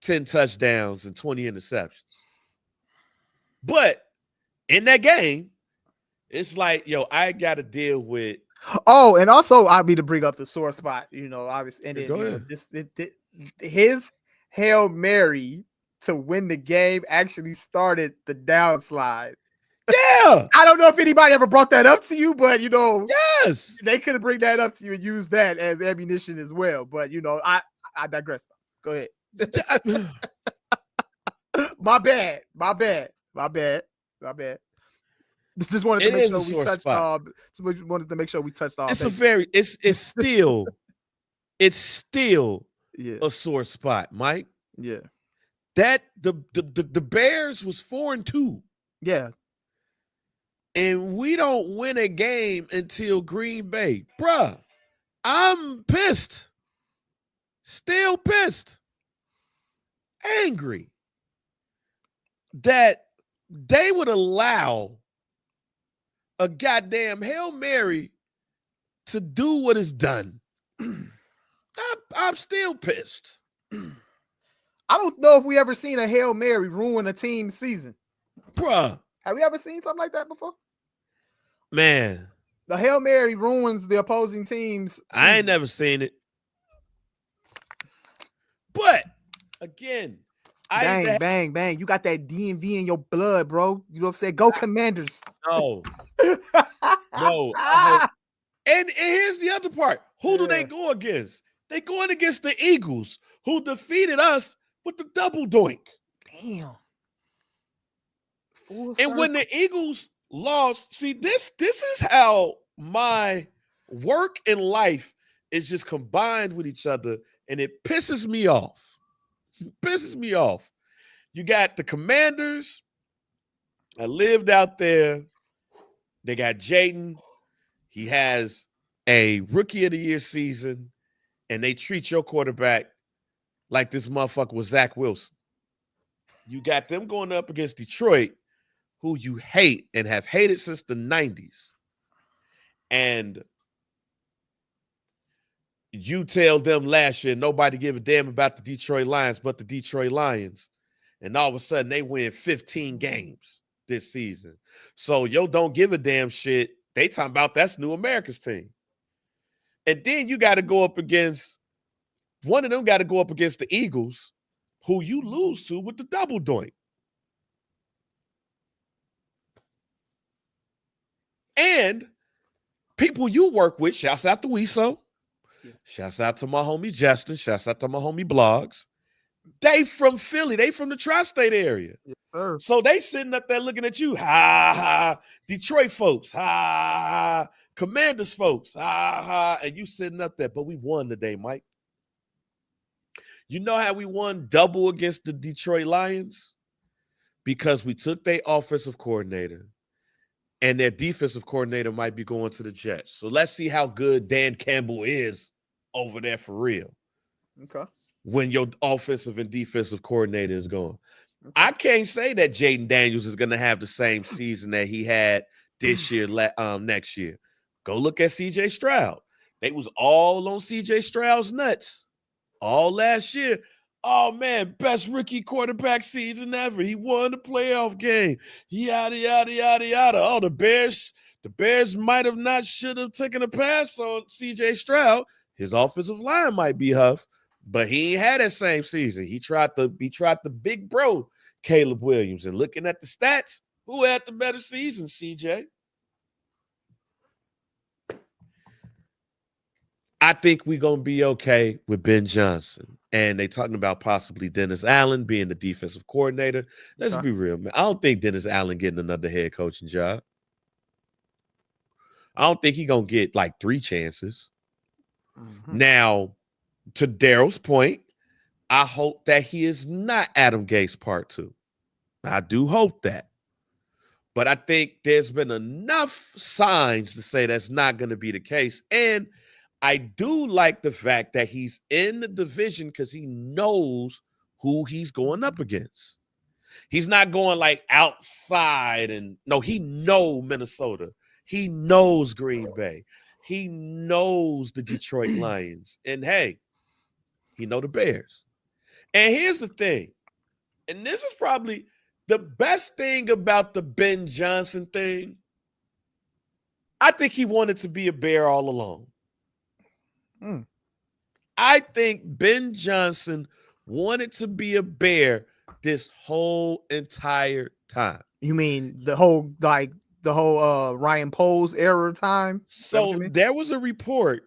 10 touchdowns, and 20 interceptions. But in that game, it's like, I got to deal with. Oh, and also I'd be to bring up the sore spot, obviously. And then, his Hail Mary to win the game actually started the downslide. Yeah. I don't know if anybody ever brought that up to you, but yes, they could have bring that up to you and use that as ammunition as well. But I digress. Go ahead. My bad. Just wanted to make sure we touched off. Wanted to make sure we touched off. It's still a sore spot, Mike. Yeah. That the Bears was 4-2. Yeah. And we don't win a game until Green Bay. Bruh, I'm pissed. Still pissed. Angry that they would allow a goddamn Hail Mary to do what is done. I'm still pissed. I don't know if we ever seen a Hail Mary ruin a team's season. Bruh. Have we ever seen something like that before? Man. The Hail Mary ruins the opposing team's season. I ain't never seen it. But, again, bang. You got that DMV in your blood, bro. You know what I'm saying? Go Commanders. No. And here's the other part. Who do they go against? They going against the Eagles, who defeated us with the double doink. Damn. And when the Eagles lost. See, this is how my work and life is just combined with each other, and it pisses me off. It pisses me off. You got the Commanders. I lived out there. They got Jaden. He has a rookie of the year season, and they treat your quarterback like this motherfucker was Zach Wilson. You got them going up against Detroit, who you hate and have hated since the 90s. And you tell them last year nobody give a damn about the Detroit Lions but the Detroit Lions. And all of a sudden they win 15 games this season. So yo don't give a damn shit. They talking about that's New America's team. And then you got to go up against one of them got to go up against the Eagles, who you lose to with the double doink. And people you work with, shouts out to Weso, shouts out to my homie Justin, shouts out to my homie Blogs. They from Philly, they from the tri-state area. Yes, sir. So they sitting up there looking at you, ha ha, Detroit folks, ha ha, Commanders folks, ha ha, and you sitting up there. But we won today, Mike. You know how we won double against the Detroit Lions? Because we took their offensive coordinator, and their defensive coordinator might be going to the Jets. So let's see how good Dan Campbell is over there for real. Okay. When your offensive and defensive coordinator is going. Okay. I can't say that Jaden Daniels is going to have the same season that he had this year, next year. Go look at C.J. Stroud. They was all on C.J. Stroud's nuts all last year. Oh, man, best rookie quarterback season ever. He won the playoff game. Yada, yada, yada, yada. Oh, the Bears might have not should have taken a pass on C.J. Stroud. His offensive line might be huff, but he ain't had that same season. He tried the big bro, Caleb Williams. And looking at the stats, who had the better season, CJ? I think we're going to be okay with Ben Johnson. And they talking about possibly Dennis Allen being the defensive coordinator. Let's be real, man. I don't think Dennis Allen getting another head coaching job. I don't think he's going to get like 3 chances. Mm-hmm. Now, to Daryl's point, I hope that he is not Adam Gase Part 2. I do hope that. But I think there's been enough signs to say that's not going to be the case. And I do like the fact that he's in the division because he knows who he's going up against. He's not going like outside and no, he knows Minnesota. He knows Green Bay. He knows the Detroit Lions. And hey, he know the Bears. And here's the thing. And this is probably the best thing about the Ben Johnson thing. I think he wanted to be a Bear all along. I think Ben Johnson wanted to be a Bear this whole entire time. You mean the whole Ryan Poles era time? So there was a report.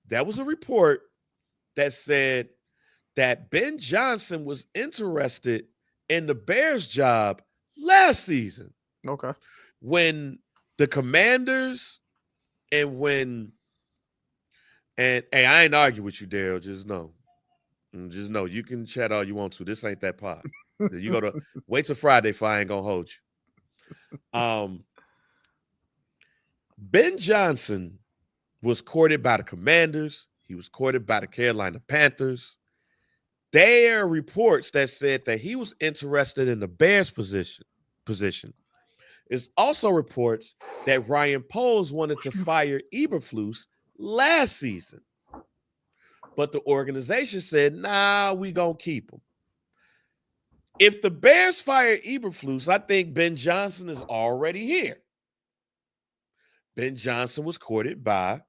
That said that Ben Johnson was interested in the Bears job last season. Okay. When the Commanders and hey, I ain't argue with you, Daryl. Just know you can chat all you want to. This ain't that pod. You go to wait till Friday if I ain't gonna hold you. Ben Johnson was courted by the Commanders. He was courted by the Carolina Panthers. There are reports that said that he was interested in the Bears position. There's also reports that Ryan Poles wanted to fire Eberflus last season. But the organization said, nah, we gonna keep him. If the Bears fire Eberflus, I think Ben Johnson is already here. Ben Johnson was courted by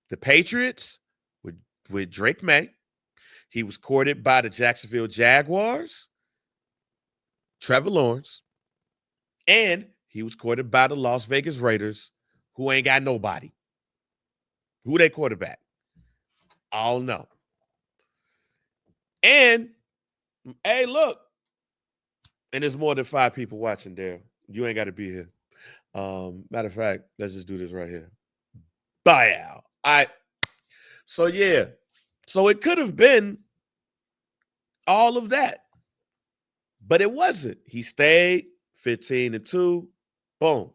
the Patriots with Drake May. He was courted by the Jacksonville Jaguars, Trevor Lawrence. And he was courted by the Las Vegas Raiders, who ain't got nobody. Who they quarterback? I don't know. And, hey, look. And there's more than 5 people watching there. You ain't got to be here. Matter of fact, let's just do this right here. Buyout. All right. So yeah. So it could have been all of that, but it wasn't. He stayed 15-2. Boom.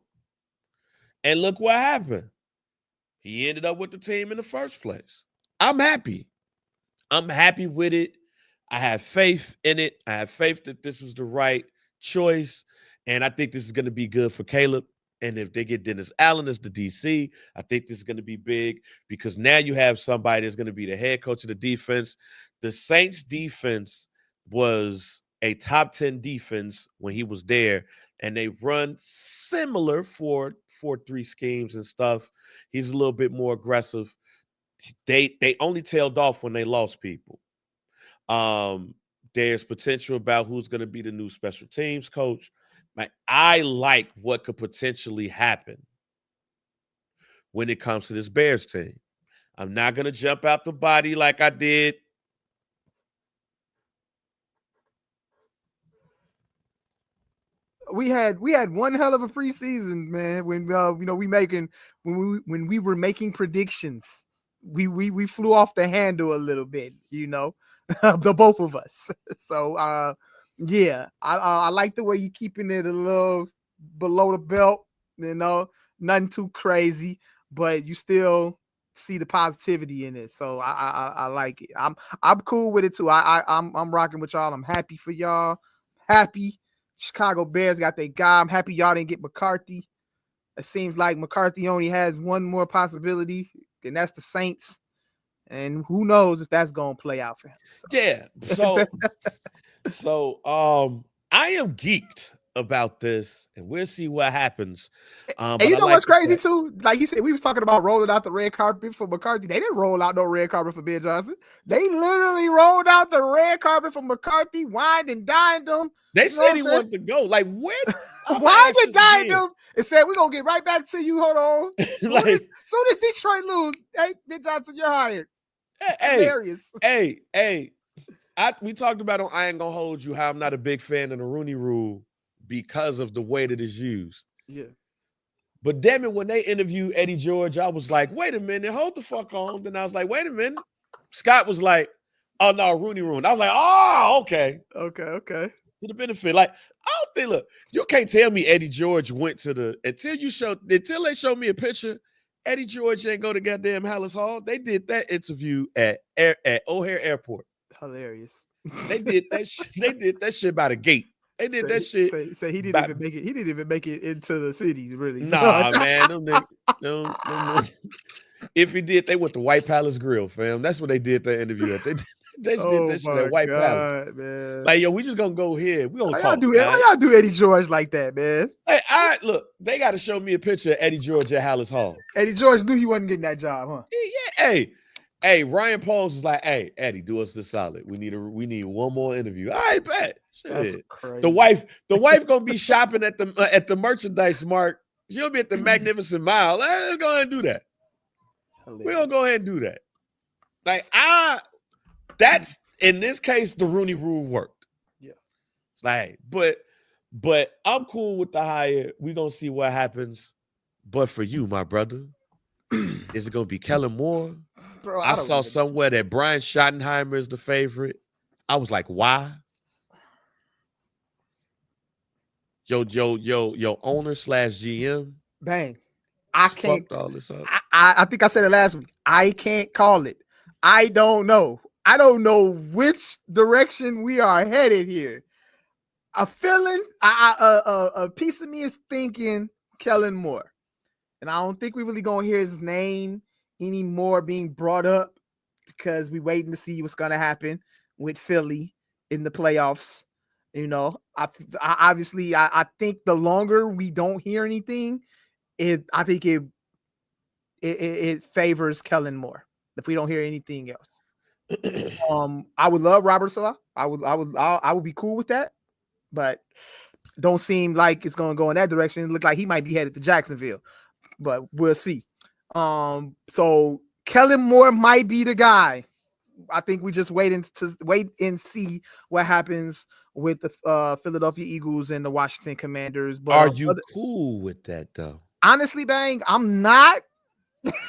And look what happened. He ended up with the team in the first place. I'm happy. I'm happy with it. I have faith in it. I have faith that this was the right choice. And I think this is going to be good for Caleb. And if they get Dennis Allen as the DC, I think this is going to be big because now you have somebody that's going to be the head coach of the defense. The Saints defense was a top 10 defense when he was there, and they run similar 4-3 schemes and stuff. He's a little bit more aggressive. They only tailed off when they lost people. There's potential about who's going to be the new special teams coach. Like, I like what could potentially happen when it comes to this Bears team. I'm not going to jump out the body like I did. We had one hell of a preseason, man. When when we were making predictions, we flew off the handle a little bit, the both of us. So yeah, I like the way you keeping it a little below the belt, nothing too crazy, but you still see the positivity in it. So I like it. I'm cool with it too. I'm rocking with y'all. I'm happy for y'all. Happy Chicago Bears got their guy. I'm happy y'all didn't get McCarthy. It seems like McCarthy only has one more possibility, and that's the Saints. And who knows if that's gonna play out for him. So. Yeah. So I am geeked about this, and we'll see what happens. And you know what's crazy too? Like you said, we was talking about rolling out the red carpet for McCarthy. They didn't roll out no red carpet for Ben Johnson. They literally rolled out the red carpet for McCarthy, wined and dined him. They said he wanted to go. Like, where? Wined and dined him and said, "We're gonna get right back to you. Hold on." Soon as Detroit lose, hey, Ben Johnson, you're hired. Hilarious. Hey. We talked about on I Ain't Gonna Hold You how I'm not a big fan of the Rooney Rule because of the way that it's used. Yeah. But damn it, when they interviewed Eddie George, I was like, wait a minute, hold the fuck on. Then I was like, wait a minute. Scott was like, oh no, Rooney Rule. I was like, oh, okay. Okay. To the benefit. Like, I don't think, look, you can't tell me Eddie George went to until they showed me a picture, Eddie George ain't go to goddamn Hallis Hall. They did that interview at O'Hare Airport. Hilarious. They did that shit by the gate. They did that shit. Say he didn't even make it. He didn't even make it into the cities, really. Nah, man. No. If he did, they went to White Palace Grill, fam. That's what they did that interview at. They did that shit at White Palace. Man. Like, yo, we just gonna go here. We gonna talk. How y'all do Eddie George like that, man? Hey, look, they got to show me a picture of Eddie George at Hallis Hall. Eddie George knew he wasn't getting that job, huh? Yeah. Hey, Ryan Pauls was like, "Hey, Eddie, do us this solid. We need one more interview." I bet. Shit. That's crazy. The wife gonna be shopping at the merchandise mart. She'll be at the Magnificent Mile. Let's go ahead and do that. We're gonna go ahead and do that. Like, that's in this case the Rooney Rule worked. Yeah. It's like, but I'm cool with the hire. We're gonna see what happens. But for you, my brother, is it gonna be Kellen Moore? Bro, I saw somewhere that Brian Schottenheimer is the favorite. I was like, why? Yo, owner / GM. Bang. I can't fucked all this up. I think I said it last week. I can't call it. I don't know. I don't know which direction we are headed here. A feeling, a piece of me is thinking Kellen Moore. And I don't think we're really gonna hear his name anymore being brought up because we're waiting to see what's gonna happen with Philly in the playoffs. I obviously think the longer we don't hear anything, I think it favors Kellen Moore if we don't hear anything else. I would love Robert Salah. I would be cool with that, but don't seem like it's gonna go in that direction. It look like he might be headed to Jacksonville, but we'll see. So Kellen Moore might be the guy. I think we just wait and see what happens with the Philadelphia Eagles and the Washington Commanders. But Are you cool with that though? honestly, bang, I'm not.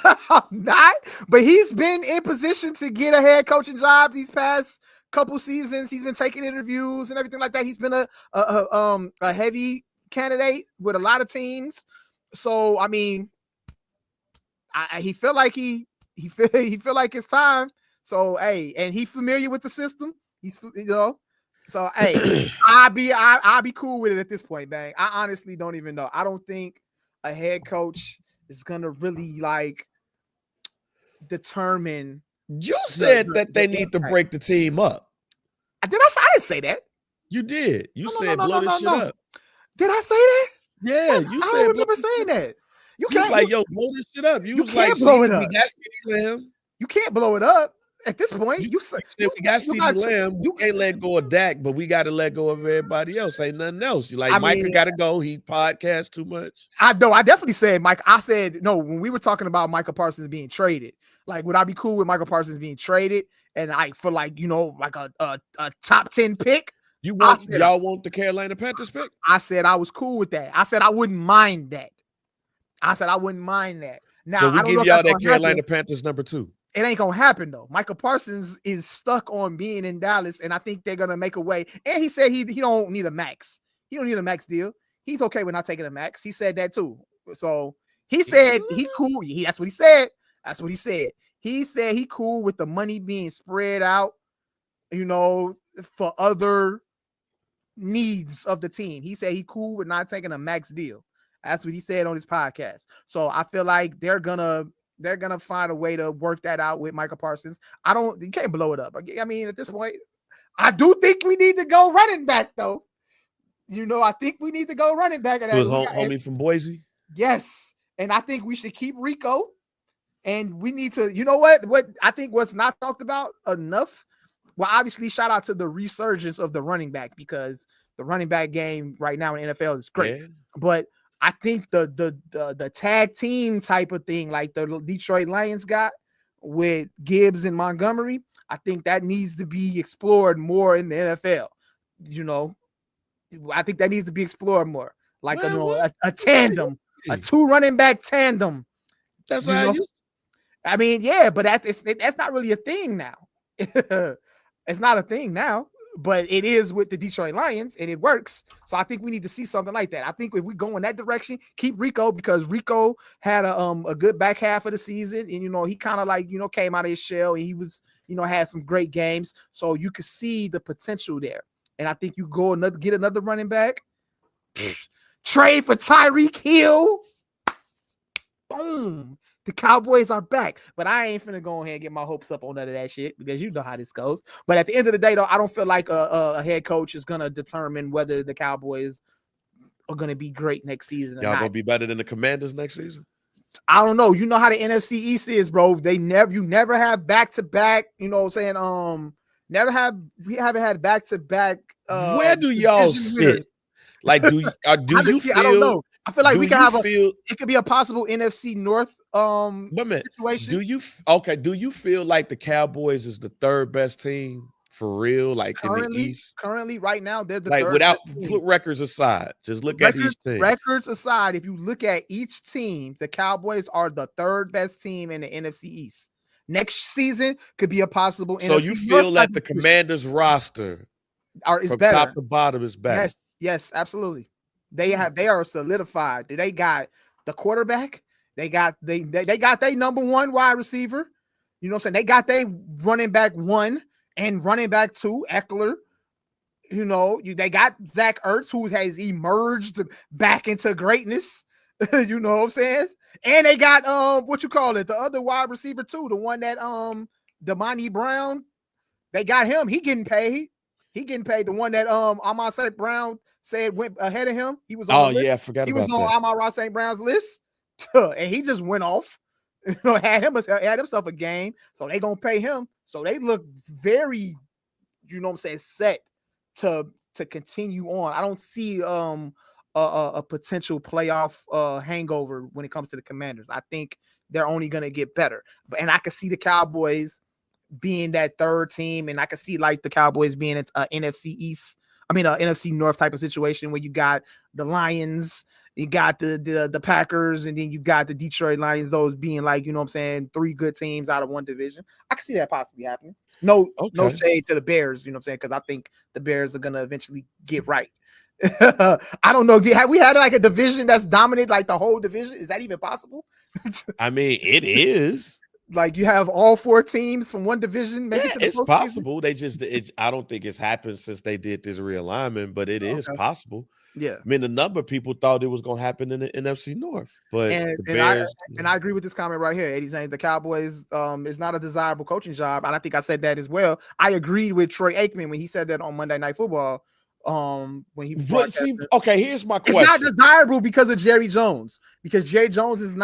I'm not. But he's been in position to get a head coaching job these past couple seasons. He's been taking interviews and everything like that. He's been a heavy candidate with a lot of teams. So I mean, he feel like he feel like it's time. So hey, and he's familiar with the system. He's So hey, I'll be cool with it at this point, bang. I honestly don't even know. I don't think a head coach is gonna really like determine. You said that they need to break the team up. I didn't say that. You did. You said blow this shit up. Did I say that? Yeah, you said. I don't remember saying that. You can't like, yo, blow this shit up. You was can't like, blow it up. We got CeeDee Lamb. You can't blow it up at this point. You said we got CeeDee Lamb. You can't let go of Dak, but we got to let go of everybody else. Ain't nothing else. You like Micah got to go. He podcast too much. I know. I definitely said Mike. I said no when we were talking about Micah Parsons being traded. Like, would I be cool with Micah Parsons being traded and for like like a top 10 pick? Y'all want the Carolina Panthers pick? I said I was cool with that. I said I wouldn't mind that. Now, so we give y'all that Carolina Panthers number 2. It ain't gonna happen though. Micah Parsons is stuck on being in Dallas, and I think they're gonna make a way. And he said he don't need a max. He don't need a max deal. He's okay with not taking a max. He said that too. So he said he cool. That's what he said. That's what he said. He said he cool with the money being spread out, for other needs of the team. He said he cool with not taking a max deal. That's what he said on his podcast. So I feel like they're gonna find a way to work that out with Micah Parsons. You can't blow it up. I mean, at this point, I do think we need to go running back though. I think we need to go running back. It was homie from Boise. Yes, and I think we should keep Rico. And we need to, what I think what's not talked about enough. Well, obviously, shout out to the resurgence of the running back because the running back game right now in NFL is great. Yeah. But I think the tag team type of thing, like the Detroit Lions got with Gibbs and Montgomery, I think that needs to be explored more in the NFL. I think that needs to be explored more, like a tandem, a 2 running back tandem. That's how I mean, yeah, but that's not really a thing now. It's not a thing now, but it is with the Detroit Lions, and it works. So I think we need to see something like that. I think if we go in that direction, keep Rico because Rico had a good back half of the season, and he kind of came out of his shell, and he was had some great games. So you could see the potential there, and I think you get another running back, trade for Tyreek Hill, boom. The Cowboys are back, but I ain't finna go ahead and get my hopes up on none of that shit because you know how this goes. But at the end of the day, though, I don't feel like a head coach is gonna determine whether the Cowboys are gonna be great next season. Y'all gonna be better than the Commanders next season? I don't know. You know how the NFC East is, bro. You never have back to back. You know what I'm saying? We haven't had back to back. Where do y'all sit? Like, do you feel? I don't know. I feel like we can have it could be a possible NFC North situation. Do you feel like the Cowboys is the 3rd best team for real? Like currently, in the East? Currently, right now, they're the 3rd without best team. Put records aside. Just look at each team. Records aside, if you look at each team, the Cowboys are the 3rd best team in the NFC East. Next season could be a possible. So NFC you feel North that the Commanders roster is better, top to bottom is better? Yes, absolutely. They are solidified. They got the quarterback. They got their number 1 wide receiver. You know what I'm saying? They got their running back 1 and running back 2, Eckler. They got Zach Ertz, who has emerged back into greatness. You know what I'm saying? And they got the other wide receiver too, the one that Damani Brown. They got him. He getting paid. The one that Amon St. Brown said went ahead of him. He was on I forgot about that. He was on Amon St. Brown's list. And he just went off. Had himself a game. So they gonna pay him. So they look very, set to continue on. I don't see a potential playoff hangover when it comes to the Commanders. I think they're only gonna get better. And I can see the Cowboys being that third team, and I could see like the Cowboys being an NFC East. I mean, NFC North type of situation where you got the Lions, you got the Packers, and then you got the Detroit Lions. Those being like, you know what I'm saying, three good teams out of one division. I can see that possibly happening. No Okay. shade to the Bears, you know what I'm saying, because I think the Bears are gonna eventually get right. I don't know. Have we had like a division that's dominated like the whole division? Is that even possible? I mean, it is. Like you have all four teams from one division make it Yeah, to the it's postseason? possible. I don't think it's happened since they did this realignment, but it is Okay. possible. Yeah. I mean, a number of people thought it was going to happen in the NFC North, but And the and I Bears. and I agree with this comment right here. Eddie's saying the Cowboys is not a desirable coaching job. And I think I said that as well. I agreed with Troy Aikman when he said that on Monday Night Football. When he was broadcasting. Okay, here's my It's question. not desirable because of Jerry Jones. Because Jerry Jones is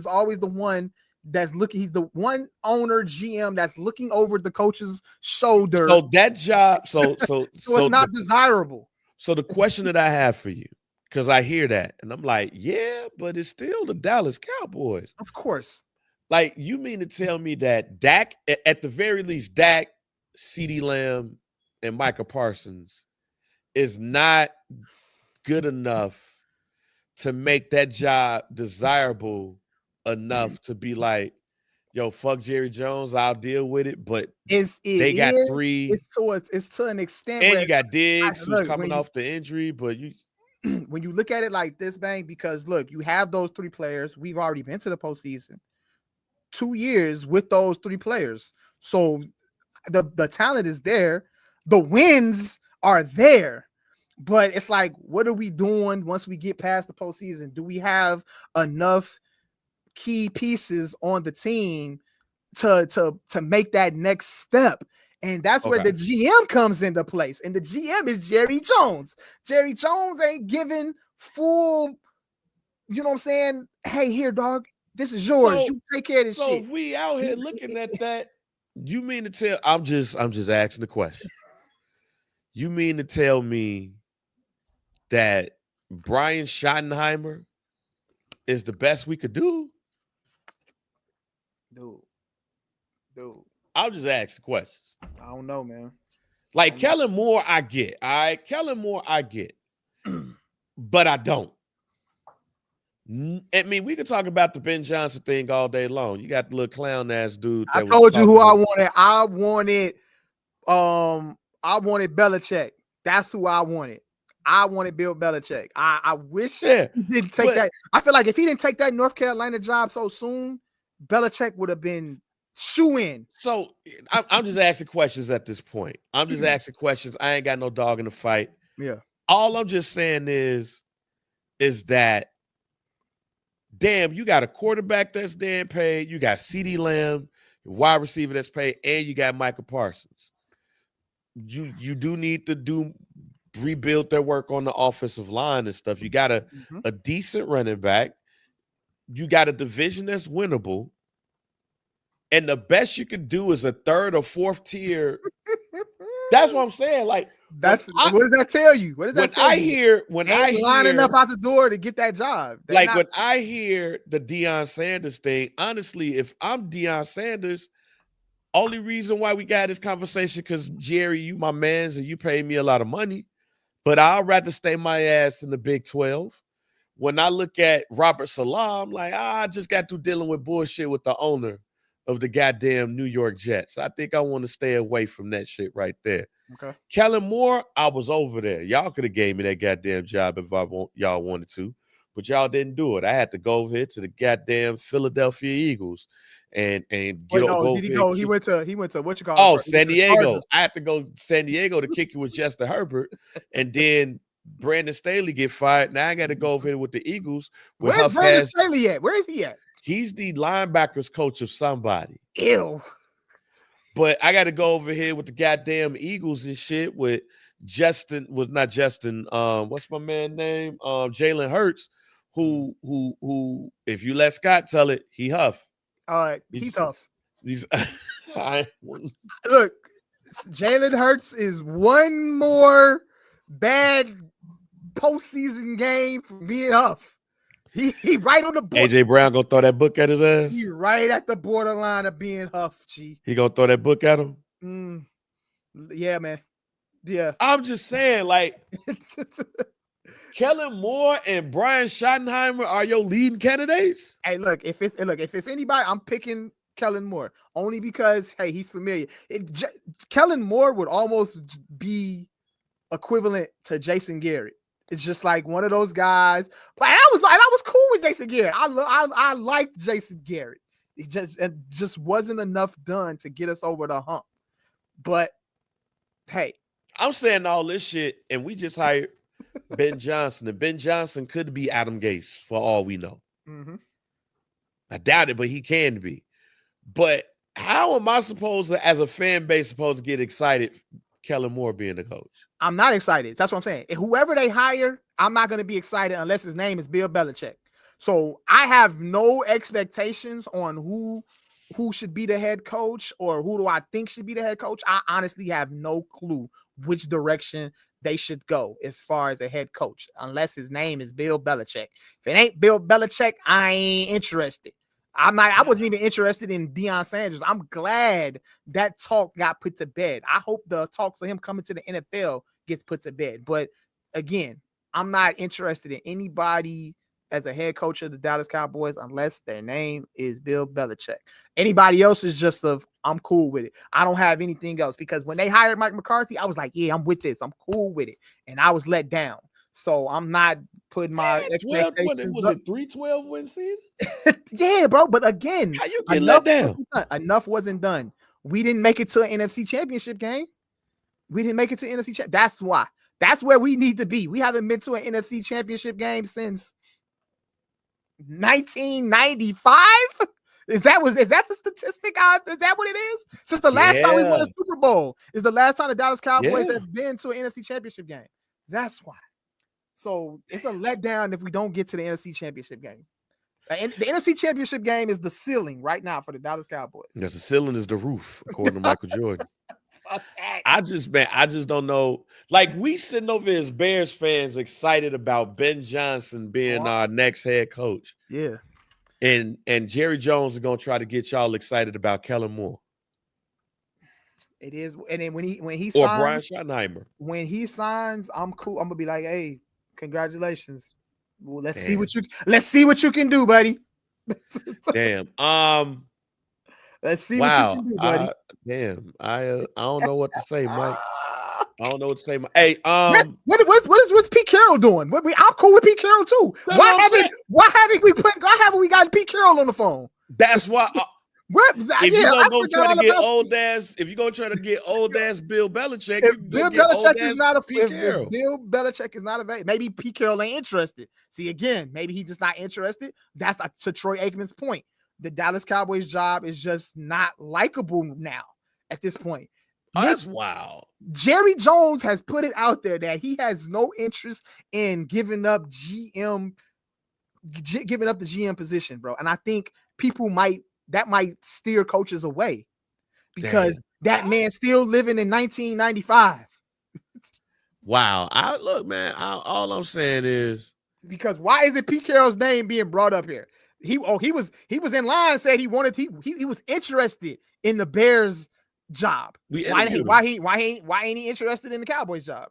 always the one that's looking. He's the one owner GM that's looking over the coach's shoulder. So that job, so it's not desirable. So the question that I have for you, because I hear that, and I'm like, yeah, but it's still the Dallas Cowboys. Of course. Like, you mean to tell me that Dak, at the very least, Dak, CeeDee Lamb, and Micah Parsons is not good enough to make that job desirable enough to be like, yo, fuck Jerry Jones, I'll deal with it. But they got three. It's to an extent. And you got Diggs, who's coming off the injury, but you when you look at it like this, Bang, because look, you have those three players. We've already been to the postseason 2 years with those three players. So the talent is there, the wins are there. But it's like, what are we doing once we get past the postseason? Do we have enough key pieces on the team to make that next step? And that's where the GM comes into place. And the GM is Jerry Jones. Jerry Jones ain't giving full, you know what I'm saying? Hey, here, dog, this is yours. You take care of this shit. So if we out here looking at that, you mean to tell? I'm just asking the question. You mean to tell me that Brian Schottenheimer is the best we could do? Dude. I'll just ask the questions. I don't know, man. Like Kellen Moore, I get. All right, Kellen Moore, I get. But I don't. I mean, we could talk about the Ben Johnson thing all day long. You got the little clown ass dude. I told you who I wanted. I wanted Belichick. That's who I wanted. I wanted Bill Belichick. I wish he didn't take that. I feel like if he didn't take that North Carolina job so soon, Belichick would have been shoe in. So I'm just asking questions at this point. I'm just asking questions. I ain't got no dog in the fight. Yeah. All I'm just saying is that, damn, you got a quarterback that's damn paid. You got CeeDee Lamb, wide receiver that's paid, and you got Micah Parsons. You do need to rebuild their work on the offensive line and stuff. You got a decent running back. You got a division that's winnable. And the best you could do is a third or fourth tier. That's what I'm saying. Like, what does that tell you? What does that tell you? When I hear lining up out the door to get that job. When I hear the Deion Sanders thing, honestly, if I'm Deion Sanders, only reason why we got this conversation because Jerry, you my mans and you pay me a lot of money, but I'd rather stay my ass in the Big 12. When I look at Robert Saleh, I'm like, I just got through dealing with bullshit with the owner of the goddamn New York Jets. I think I want to stay away from that shit right there. Okay. Kellen Moore, I was over there. Y'all could have gave me that goddamn job if y'all wanted to, but y'all didn't do it. I had to go over here to the goddamn Philadelphia Eagles and get over. Did he go? He went to what you call? Oh, San Diego. I had to go to San Diego to kick it with Justin Herbert, and then Brandon Staley get fired. Now I got to go over here with the Eagles. Where's Brandon Staley at? Where is he at? He's the linebackers coach of somebody. Ew. But I got to go over here with the goddamn Eagles and shit with Justin. Was not Justin. What's my man name? Jalen Hurts. Who? If you let Scott tell it, he huff. He's tough. Look, Jalen Hurts is one more bad postseason game for being huff. He right on the board. AJ Brown gonna throw that book at his ass. He right at the borderline of being Huff, G. He gonna throw that book at him. Yeah, man. Yeah. I'm just saying, like, Kellen Moore and Brian Schottenheimer are your leading candidates. Hey, look, if it's anybody, I'm picking Kellen Moore only because hey, he's familiar. Kellen Moore would almost be equivalent to Jason Garrett. It's just like one of those guys. Like I was cool with Jason Garrett. I liked Jason Garrett. It just wasn't enough done to get us over the hump. But hey, I'm saying all this shit, and we just hired Ben Johnson, and Ben Johnson could be Adam Gase for all we know. Mm-hmm. I doubt it, but he can be. But how am I supposed to, as a fan base, supposed to get excited Kellen Moore being the coach? I'm not excited. That's what I'm saying. Whoever they hire, I'm not going to be excited unless his name is Bill Belichick. So I have no expectations on who should be the head coach or who do I think should be the head coach. I honestly have no clue which direction they should go as far as a head coach, unless his name is Bill Belichick. If it ain't Bill Belichick, I ain't interested. I wasn't even interested in Deion Sanders. I'm glad that talk got put to bed. I hope the talks of him coming to the NFL gets put to bed. But again, I'm not interested in anybody as a head coach of the Dallas Cowboys unless their name is Bill Belichick. Anybody else is just I'm cool with it. I don't have anything else because when they hired Mike McCarthy, I was like, yeah, I'm with this. I'm cool with it. And I was let down. So I'm not putting my expectations was up. it 3-12 win season? Yeah, bro. But again, how you get let down? Enough wasn't done. We didn't make it to an NFC Championship game. That's why. That's where we need to be. We haven't been to an NFC Championship game since 1995. Is that the statistic? Is that what it is? Since the last time we won a Super Bowl is the last time the Dallas Cowboys have been to an NFC Championship game. That's why. So it's a letdown if we don't get to the NFC Championship game. And the NFC Championship game is the ceiling right now for the Dallas Cowboys. Yes, the ceiling is the roof, according to Michael Jordan. I just don't know. Like, we sitting over here as Bears fans excited about Ben Johnson being our next head coach. Yeah. And Jerry Jones is gonna try to get y'all excited about Kellen Moore. It is, and then when he or signs, Brian Schottenheimer. When he signs, I'm cool. I'm gonna be like, hey, congratulations. Well, let's see what you can do, buddy. Damn. Let's see what you can do, buddy. I don't know what to say, Mike. I don't know what to say. Hey, what's Pete Carroll doing? I'm cool with Pete Carroll too. Why haven't we gotten Pete Carroll on the phone? That's why. If you're gonna try to get old ass Bill Belichick, Bill Belichick is not Bill Belichick is not available. Maybe Pete Carroll ain't interested. See, again, maybe he's just not interested. That's to Troy Aikman's point. The Dallas Cowboys job is just not likable now at this point. Oh, that's wild. Jerry Jones has put it out there that he has no interest in giving up the GM position, bro. And I think people might steer coaches away because that man's still living in 1995. Wow. All I'm saying is, because why is it Pete Carroll's name being brought up here? He was in line, said he was interested in the Bears job. Why ain't he interested in the Cowboys job?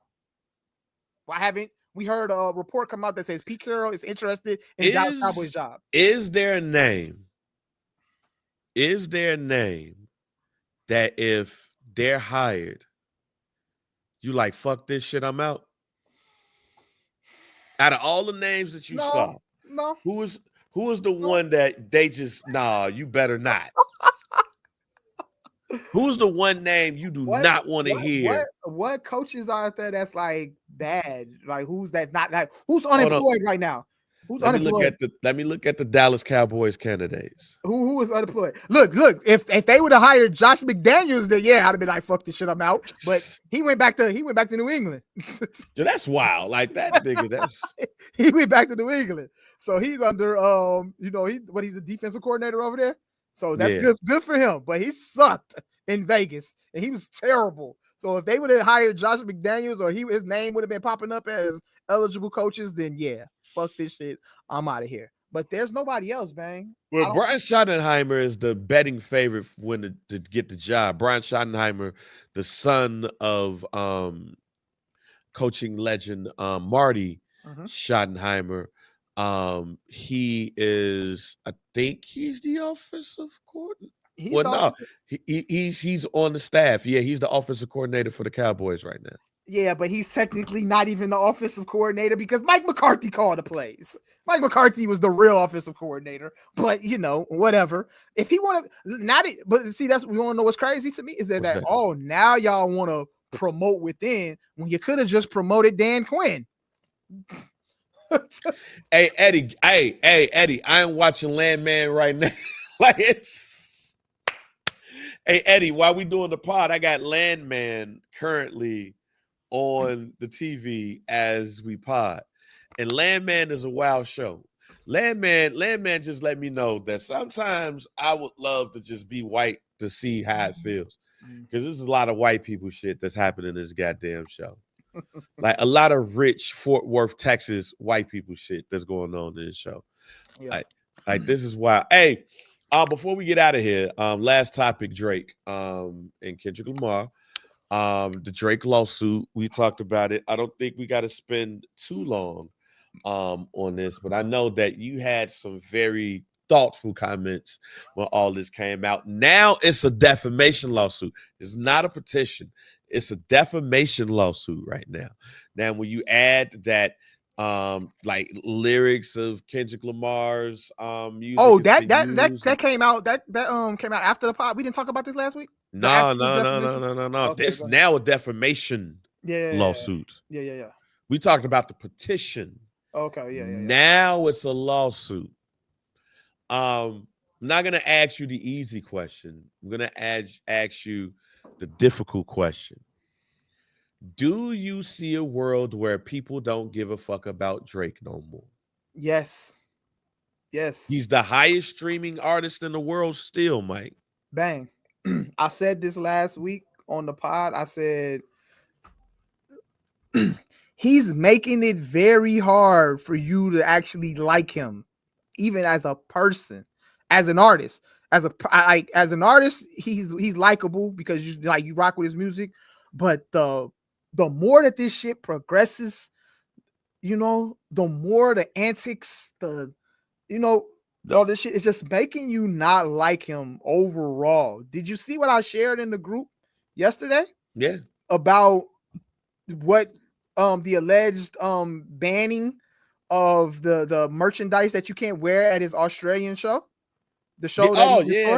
Why haven't we heard a report come out that says Pete Carroll is interested in the Dallas Cowboys job? Is there a name that if they're hired, you like, fuck this shit, I'm out? Out of all the names that you saw, no. Who is the one that they just, you better not? Who's the one name you do not want to hear? What coaches are out there that's like bad? Like who's unemployed right now? Who's unemployed? Let me look at the Dallas Cowboys candidates. Who is unemployed? Look, if they would have hired Josh McDaniels, then I'd have been like, fuck this shit, I'm out. But he went back to New England. Dude, that's wild. Like that nigga, he went back to New England. So he's under he's a defensive coordinator over there. So that's good for him. But he sucked in Vegas and he was terrible. So if they would have hired Josh McDaniels or his name would have been popping up as eligible coaches, then yeah, fuck this shit. I'm out of here. But there's nobody else, bang. Well, Brian Schottenheimer is the betting favorite when to get the job. Brian Schottenheimer, the son of coaching legend Marty Schottenheimer. He is, I think he's the offensive coordinator. Well, no, he's on the staff. Yeah, he's the offensive coordinator for the Cowboys right now. Yeah, but he's technically not even the offensive coordinator because Mike McCarthy called the plays. Mike McCarthy was the real offensive coordinator, but whatever. If he wanted, but see, we want to know what's crazy to me is that now y'all want to promote within when you could have just promoted Dan Quinn. Hey Eddie, Eddie, I am watching Landman right now. Hey Eddie, while we doing the pod, I got Landman currently on the TV as we pod. And Landman is a wild show. Landman just let me know that sometimes I would love to just be white to see how it feels. Because there's a lot of white people shit that's happening in this goddamn show. Like a lot of rich Fort Worth, Texas white people shit that's going on in this show. Yeah. Like this is wild. Hey, before we get out of here, last topic, Drake and Kendrick Lamar. The Drake lawsuit, we talked about it. I don't think we got to spend too long on this, but I know that you had some very thoughtful comments when all this came out. Now it's a defamation lawsuit. It's not a petition. It's a defamation lawsuit right now. Now, when you add that like lyrics of Kendrick Lamar's music. Oh, that came out. That came out after the pod. We didn't talk about this last week. No. Okay, this now a defamation lawsuit. Yeah. We talked about the petition. Okay, yeah. Now it's a lawsuit. I'm not gonna ask you the easy question. I'm gonna ask you the difficult question. Do you see a world where people don't give a fuck about Drake no more? Yes. He's the highest streaming artist in the world still, Mike. Bang. I said this last week on the pod. I said he's making it very hard for you to actually like him, even as a person, as an artist. As an artist, he's likable because you rock with his music. But the more that this shit progresses, the more the antics, all this shit is just making you not like him overall. Did you see what I shared in the group yesterday? Yeah. About what the alleged banning of the merchandise that you can't wear at his Australian show? The show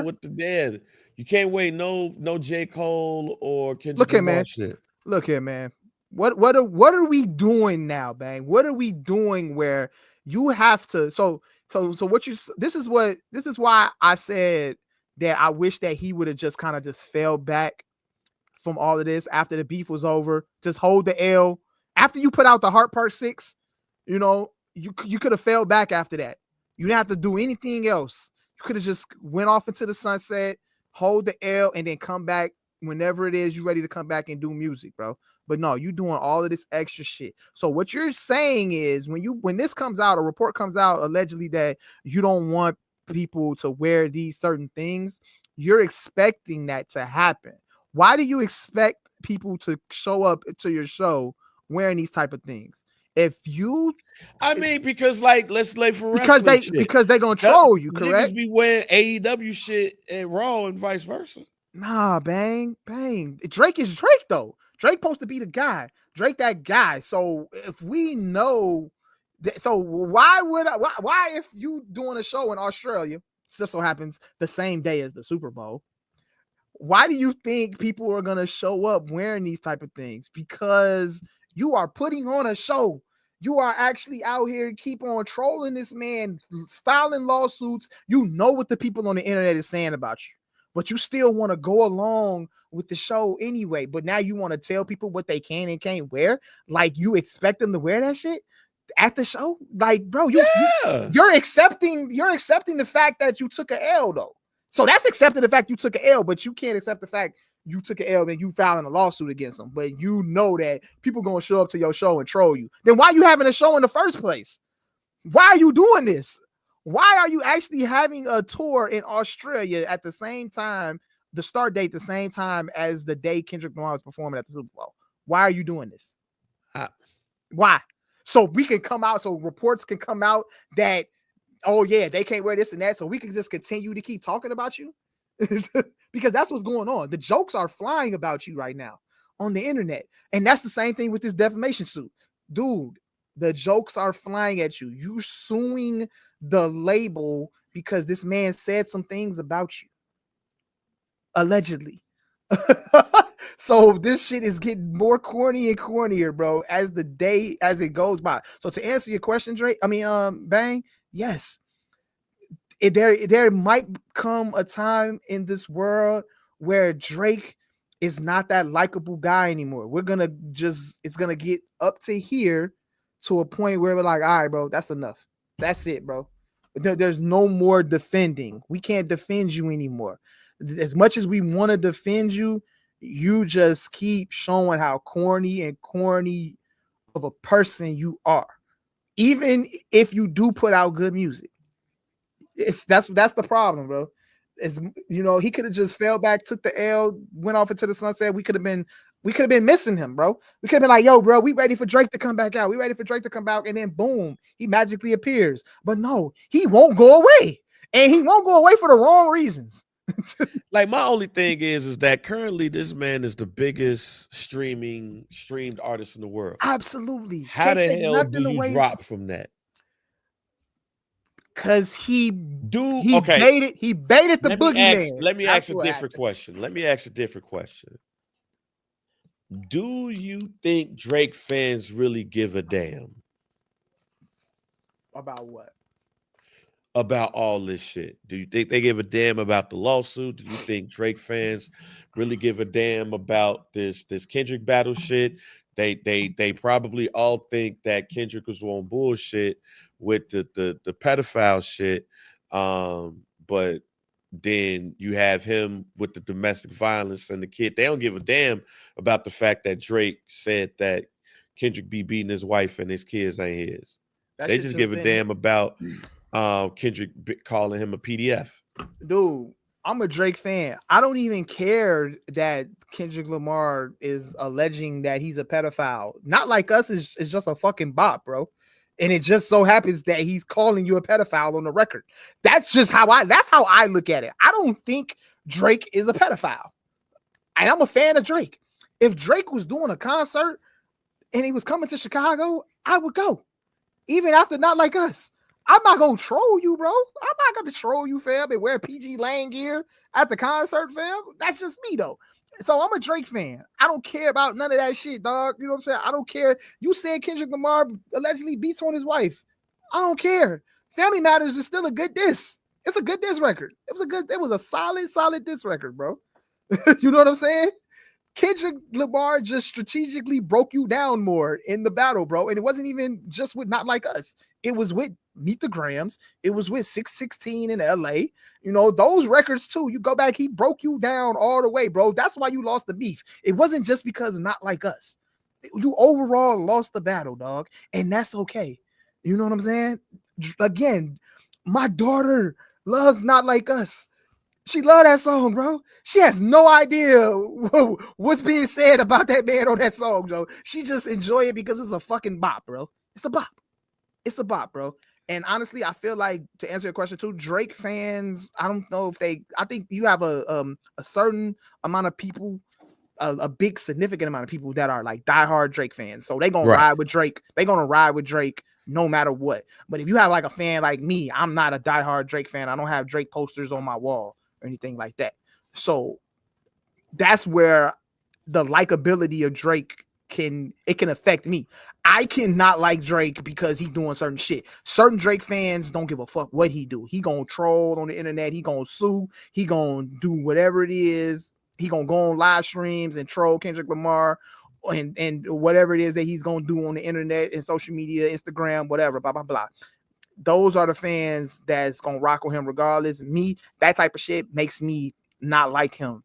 with the dead. You can't wait no J. Cole or Kendrick Lamar shit. Look here, man. What are we doing now, bang? What are we doing where you have to so this is why I said that I wish that he would have just kind of just fell back from all of this after the beef was over. Just hold the L. After you put out the Heart Part 6, you could have fell back after that. You didn't have to do anything else. You could have just went off into the sunset, hold the L, and then come back whenever it is you're ready to come back and do music, bro. But no, you doing all of this extra shit. So what you're saying is when this comes out, a report comes out allegedly that you don't want people to wear these certain things, you're expecting that to happen. Why do you expect people to show up to your show wearing these type of things? Because let's lay for because they're gonna troll you, correct? Niggas be wearing AEW shit at Raw and vice versa. Nah, bang. Drake is Drake though. Drake supposed to be the guy. Drake that guy. So if we know that, so why if you doing a show in Australia, just so happens the same day as the Super Bowl, why do you think people are gonna show up wearing these type of things? Because you are putting on a show. You are actually out here keep on trolling this man, filing lawsuits. You know what the people on the internet is saying about you, but you still want to go along with the show anyway. But now you want to tell people what they can and can't wear. Like you expect them to wear that shit at the show? Like, bro, you're accepting the fact that you took an L though. So that's accepting the fact you took an L, but you can't accept the fact you took an L and you filing a lawsuit against them, but you know that people gonna show up to your show and troll you. Then why are you having a show in the first place? Why are you doing this? Why are you actually having a tour in Australia at the same time, the start date, the same time as the day Kendrick Lamar was performing at the Super Bowl? Why are you doing this? Why? So we can come out, so reports can come out that, oh yeah, they can't wear this and that, so we can just continue to keep talking about you. Because that's what's going on. The jokes are flying about you right now on the internet. And that's the same thing with this defamation suit. Dude, the jokes are flying at you. You suing the label because this man said some things about you. Allegedly. So this shit is getting more corny and cornier, bro, as it goes by. So to answer your question, Bang, yes. There might come a time in this world where Drake is not that likable guy anymore. It's gonna get up to here to a point where we're like, all right, bro, that's enough. That's it, bro. There's no more defending. We can't defend you anymore. As much as we want to defend you, you just keep showing how corny of a person you are. Even if you do put out good music. That's the problem, bro. He could have just fell back, took the L, went off into the sunset. We could have been missing him, bro. We could have been like, yo, bro, we ready for Drake to come back out. We ready for Drake to come back, and then boom, he magically appears. But no, he won't go away. And he won't go away for the wrong reasons. Like, my only thing is that currently this man is the biggest streamed artist in the world. Absolutely. How the hell do you drop from that? Because he baited the boogeyman. Let me ask a different question. Do you think Drake fans really give a damn about what? About all this shit? Do you think they give a damn about the lawsuit? Do you think Drake fans really give a damn about this Kendrick battle shit? They probably all think that Kendrick was on bullshit with the pedophile shit. But then you have him with the domestic violence and the kid. They don't give a damn about the fact that Drake said that Kendrick be beating his wife and his kids ain't his. They just give a damn about Kendrick calling him a PDF. Dude, I'm a Drake fan. I don't even care that Kendrick Lamar is alleging that he's a pedophile. Not Like Us is just a fucking bop, bro. And it just so happens that he's calling you a pedophile on the record. That's how I look at it. I don't think Drake is a pedophile. And I'm a fan of Drake. If Drake was doing a concert and he was coming to Chicago, I would go. Even after Not Like Us. I'm not going to troll you, bro. I'm not going to troll you, fam, and wear PG Lane gear at the concert, fam. That's just me, though. So I'm a Drake fan. I don't care about none of that shit, dog. You know what I'm saying? I don't care. You said Kendrick Lamar allegedly beats on his wife. I don't care. Family Matters is still a good diss. It's a good diss record. It was a solid diss record, bro. You know what I'm saying? Kendrick Lamar just strategically broke you down more in the battle, bro. And it wasn't even just with Not Like Us. It was with Meet the Grams. It was with 616 in LA. You know, those records too. You go back, he broke you down all the way, bro. That's why you lost the beef. It wasn't just because Not Like Us. You overall lost the battle, dog. And that's okay. You know what I'm saying? Again, my daughter loves Not Like Us. She love that song, bro. She has no idea what's being said about that man on that song, bro. She just enjoy it because it's a fucking bop, bro. It's a bop. It's a bop, bro. And honestly, I feel like, to answer your question too, Drake fans, I don't know if I think you have a certain amount of people, a big significant amount of people that are like diehard Drake fans. So they're going to ride with Drake. They're going to ride with Drake no matter what. But if you have like a fan like me, I'm not a diehard Drake fan. I don't have Drake posters on my wall or anything like that. So that's where the likability of Drake can affect me. I cannot like Drake because he's doing certain shit. Certain Drake fans don't give a fuck what he do. He gonna troll on the internet. He gonna sue. He gonna do whatever it is. He gonna go on live streams and troll Kendrick Lamar and whatever it is that he's gonna do on the internet and social media, Instagram, whatever, blah, blah, blah. Those are the fans that's gonna rock with him regardless. Me, that type of shit makes me not like him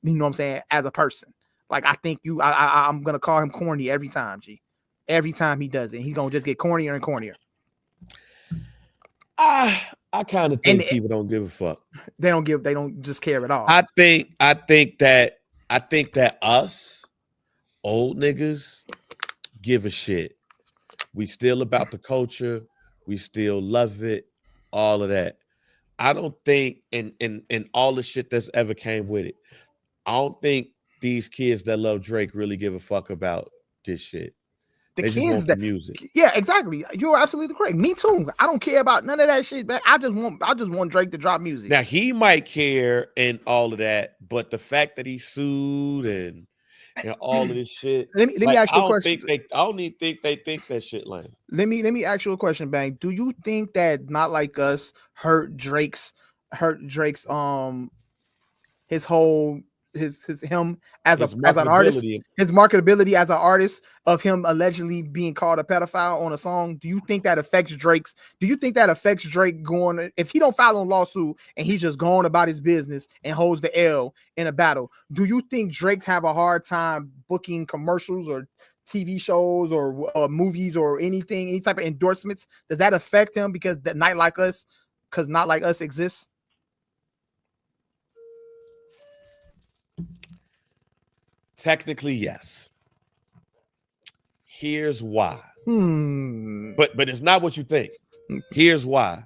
you know what I'm saying, as a person. Like I think I'm gonna call him corny every time, G. Every time he does it, he's gonna just get cornier and cornier. I kind of And think people don't give a fuck. they don't just care at all. I think that us old niggas give a shit. We still about the culture. We still love it. All of that. I don't think and all the shit that's ever came with it. I don't think these kids that love Drake really give a fuck about this shit. The They just kids want the that, music. yeah, exactly. You're absolutely correct. Me too. I don't care about none of that shit. But I just want Drake to drop music. Now he might care and all of that, but the fact that he sued and all of this shit. Let me ask you a question. I don't even think they think that shit lame. Let me ask you a question, Bang. Do you think that Not Like Us hurt Drake's his whole his him as an artist, his marketability as an artist, of him allegedly being called a pedophile on a song? Do you think that affects Drake's? Do you think that affects Drake going, if he don't file a lawsuit and he's just going about his business and holds the L in a battle? Do you think Drake's have a hard time booking commercials or TV shows or movies or anything, any type of endorsements? Does that affect him because that Not Like Us exists? Technically, yes. Here's why. But it's not what you think. Here's why.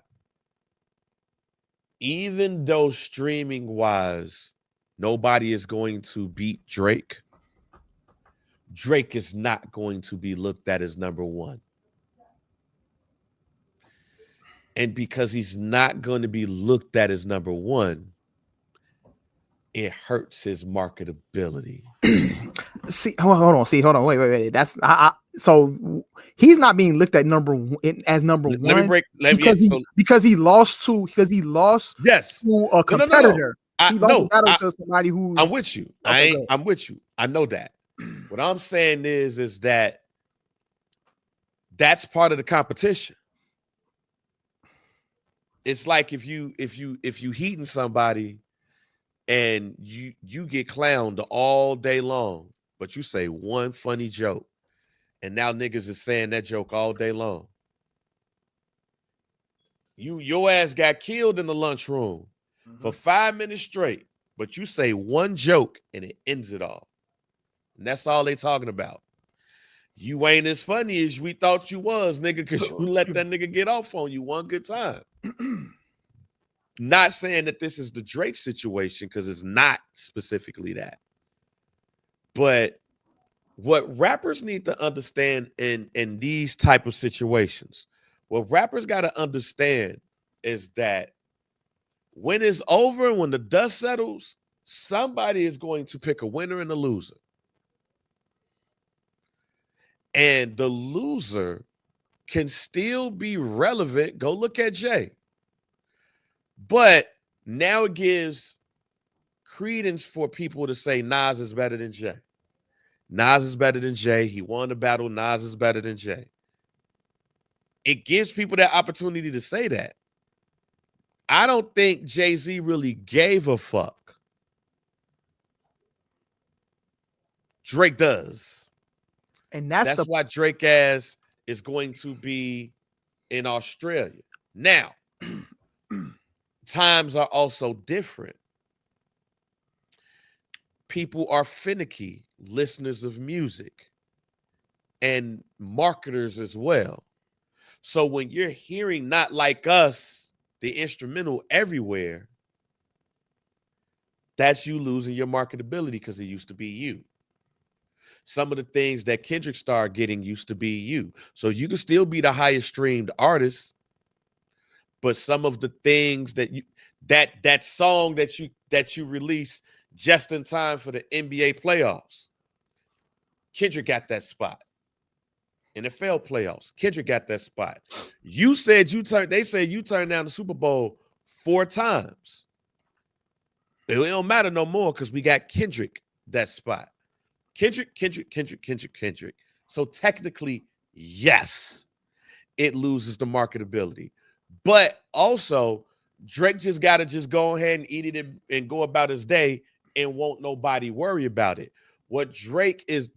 Even though streaming wise, nobody is going to beat Drake, Drake is not going to be looked at as number one. And because he's not going to be looked at as number one, it hurts his marketability. Hold on. Wait. That's so he's not being looked at as number one. Because he lost to a competitor. No. He lost a battle to somebody who. I'm with you. I'm with you. I know that. What I'm saying is that that's part of the competition. It's like if you heating somebody and you get clowned all day long, but you say one funny joke, and now niggas is saying that joke all day long. Your ass got killed in the lunchroom for 5 minutes straight, but you say one joke and it ends it all. And that's all they talking about. You ain't as funny as we thought you was, nigga, because you let that nigga get off on you one good time. Not saying that this is the Drake situation, because it's not specifically that. But what rappers need to understand in these type of situations, what rappers got to understand is that when it's over, when the dust settles, somebody is going to pick a winner and a loser. And the loser can still be relevant. Go look at Jay. But now it gives credence for people to say Nas is better than Jay. Nas is better than Jay. He won the battle. Nas is better than Jay. It gives people that opportunity to say that. I don't think Jay-Z really gave a fuck. Drake does. And that's why Drake ass is going to be in Australia. Now, times are also different. People are finicky listeners of music and marketers as well. So when you're hearing Not Like Us, the instrumental everywhere, that's you losing your marketability because it used to be you. Some of the things that Kendrick started getting used to be you. So you can still be the highest streamed artist, but some of the things that that song that you release just in time for the NBA playoffs, Kendrick got that spot. NFL playoffs, Kendrick got that spot. You said they said you turned down the Super Bowl 4 times. It don't matter no more because we got Kendrick that spot. Kendrick. So technically, yes, it loses the marketability. But also, Drake just got to just go ahead and eat it and go about his day and won't nobody worry about it. Where Drake is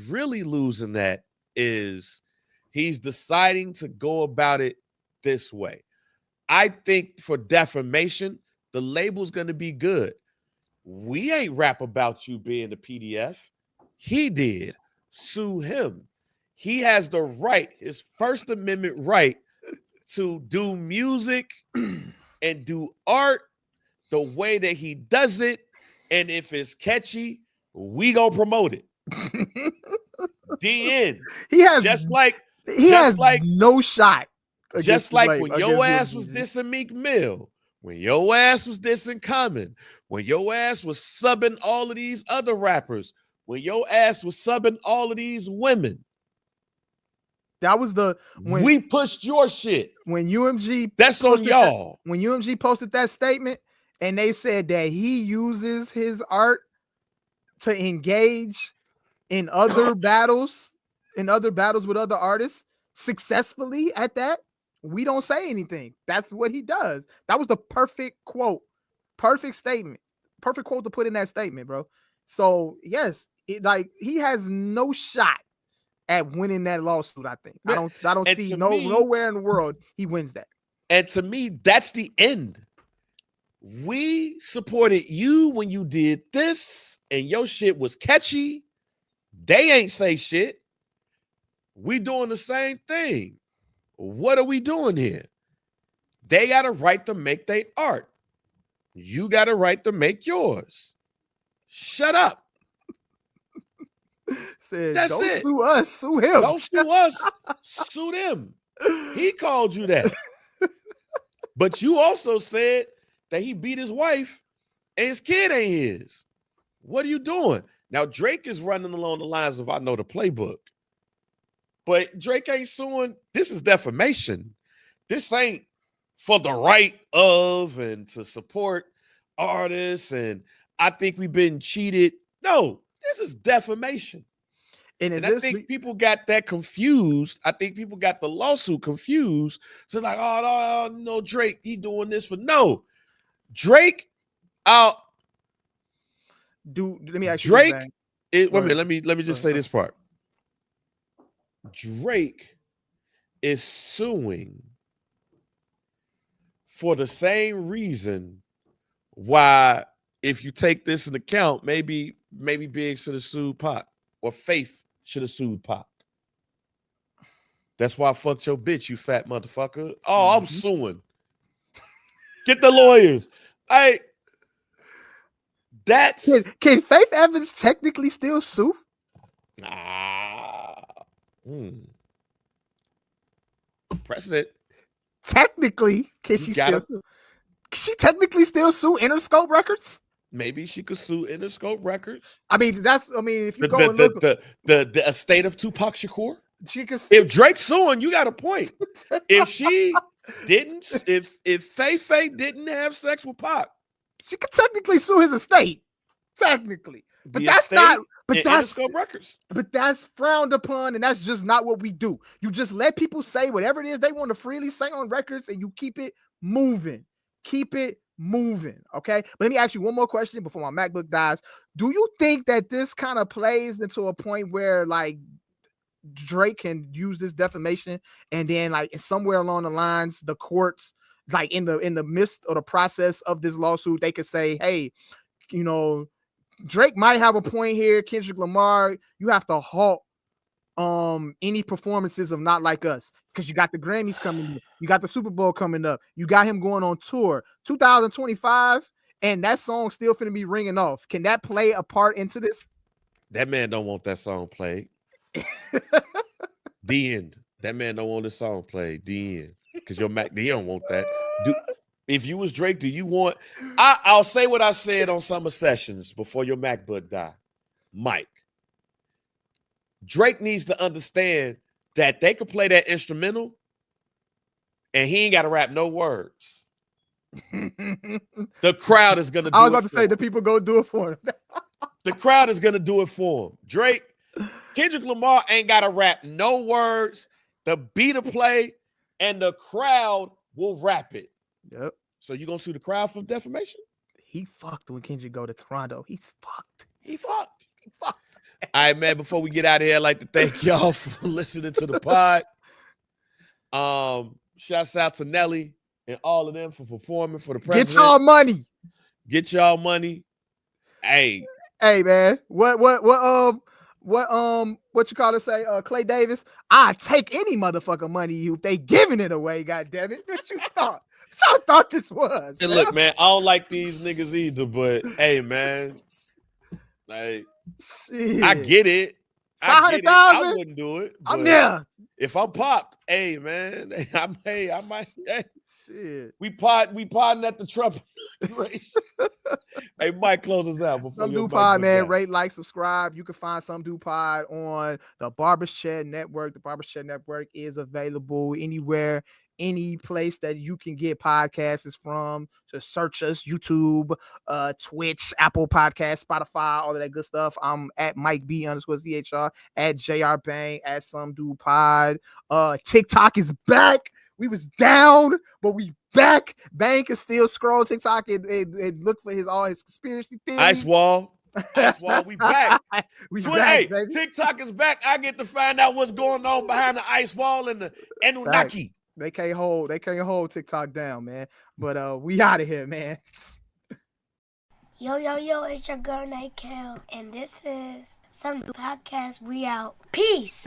really losing that is he's deciding to go about it this way. I think for defamation, the label's going to be good. We ain't rap about you being a PDF. He did. Sue him. He has the right, his First Amendment right, to do music and do art the way that he does it. And if it's catchy, we gonna promote it. The end. He has no shot. Just like when your ass was dissing Meek Mill, when your ass was dissing Common, when your ass was subbing all of these other rappers, when your ass was subbing all of these women. That was we pushed your shit. When UMG, that's on y'all. When UMG posted that statement and they said that he uses his art to engage in other battles, with other artists successfully at that, we don't say anything. That's what he does. That was the perfect quote, perfect statement, perfect quote to put in that statement, bro. So yes, he has no shot at winning that lawsuit. I think I don't see nowhere in the world he wins that. And to me, that's the end. We supported you when you did this, and your shit was catchy. They ain't say shit. We doing the same thing. What are we doing here? They got a right to make their art. You got a right to make yours. Shut up. Said, that's don't it. Sue us, sue him. Don't sue us, sue them. He called you that. But you also said that he beat his wife and his kid ain't his. What are you doing? Now, Drake is running along the lines of, I know the playbook. But Drake ain't suing. This is defamation. This ain't for the right of and to support artists. And I think we've been cheated. No, this is defamation. And I think people got that confused. I think people got the lawsuit confused. So like, oh, no, Drake, he doing this for no. Drake out. Let me ask you Drake. Wait a minute. Let me just say this part. Drake is suing for the same reason why, if you take this into account, maybe Big should have sued Pac, or Faith should have sued Pac. That's why I fucked your bitch, you fat motherfucker. Oh, I'm suing. Get the lawyers. Can Faith Evans technically still sue? Precedent. Technically, can she technically still sue Interscope Records? Maybe she could sue Interscope Records. If you go and look the estate of Tupac Shakur. She could if Drake's suing, you got a point. If she didn't, if Faith didn't have sex with Pac, she could technically sue his estate. Technically. But that's not Interscope Records. But that's frowned upon, and that's just not what we do. You just let people say whatever it is they want to freely say on records, and you keep it moving. Keep it moving, okay? But let me ask you one more question before my MacBook dies. Do you think that this kind of plays into a point where, like, Drake can use this defamation, and then, like, somewhere along the lines, the courts, like, in the midst of the process of this lawsuit, they could say, hey, you know, Drake might have a point here. Kendrick Lamar, you have to halt any performances of Not Like Us, because you got the Grammys coming up, you got the Super Bowl coming up, you got him going on tour 2025, and that song still finna be ringing off. Can that play a part into this? That man don't want that song played. The end. That man don't want the song played. The end. Because your Mac, they don't want that. If you was Drake, do you want? I'll say what I said on Summer Sessions before your MacBook die. Mike, Drake needs to understand that they could play that instrumental and he ain't got to rap no words. The crowd is going to do it. I was about to say the people go do it for him. The crowd is going to do it for him. Drake, Kendrick Lamar ain't got to rap no words. The beat will play and the crowd will rap it. Yep. So you going to sue the crowd for defamation? he fucked when Kendrick go to Toronto. He's fucked. He fucked. He fucked. All right, man. Before we get out of here, I'd like to thank y'all for listening to the pod. Shouts out to Nelly and all of them for performing for the president. Get y'all money. Get y'all money. Hey, man. What you call it? Say, Clay Davis. I take any motherfucking money if they giving it away. God damn it! What you thought? What y'all thought this was? And look, man, I don't like these niggas either, but hey, man, like, shit. I get it. 500,000. I wouldn't do it. I'm there. If I'm popped, hey, man, I might. Hey, shit. We potting at the Trump. Hey, Mike, close us out. Some Dude Pod, man. Rate, like, subscribe. You can find Some Dude Pod on the Barber's Chair Network. The Barber's Chair Network is available anywhere, any place that you can get podcasts from. Just search us: YouTube, Twitch, Apple Podcasts, Spotify, all of that good stuff. I'm at Mike B _CHR, at JR Bang, at Some Dude Pod. TikTok is back. We was down, but we back. Bang can still scroll TikTok and look for all his conspiracy theories. Ice Wall, we back. We back, baby. TikTok is back. I get to find out what's going on behind the ice wall and the Anunnaki. They can't hold TikTok down, man. But we out of here, man. Yo, it's your girl Night Kel, and this is Some Podcast. We out. Peace.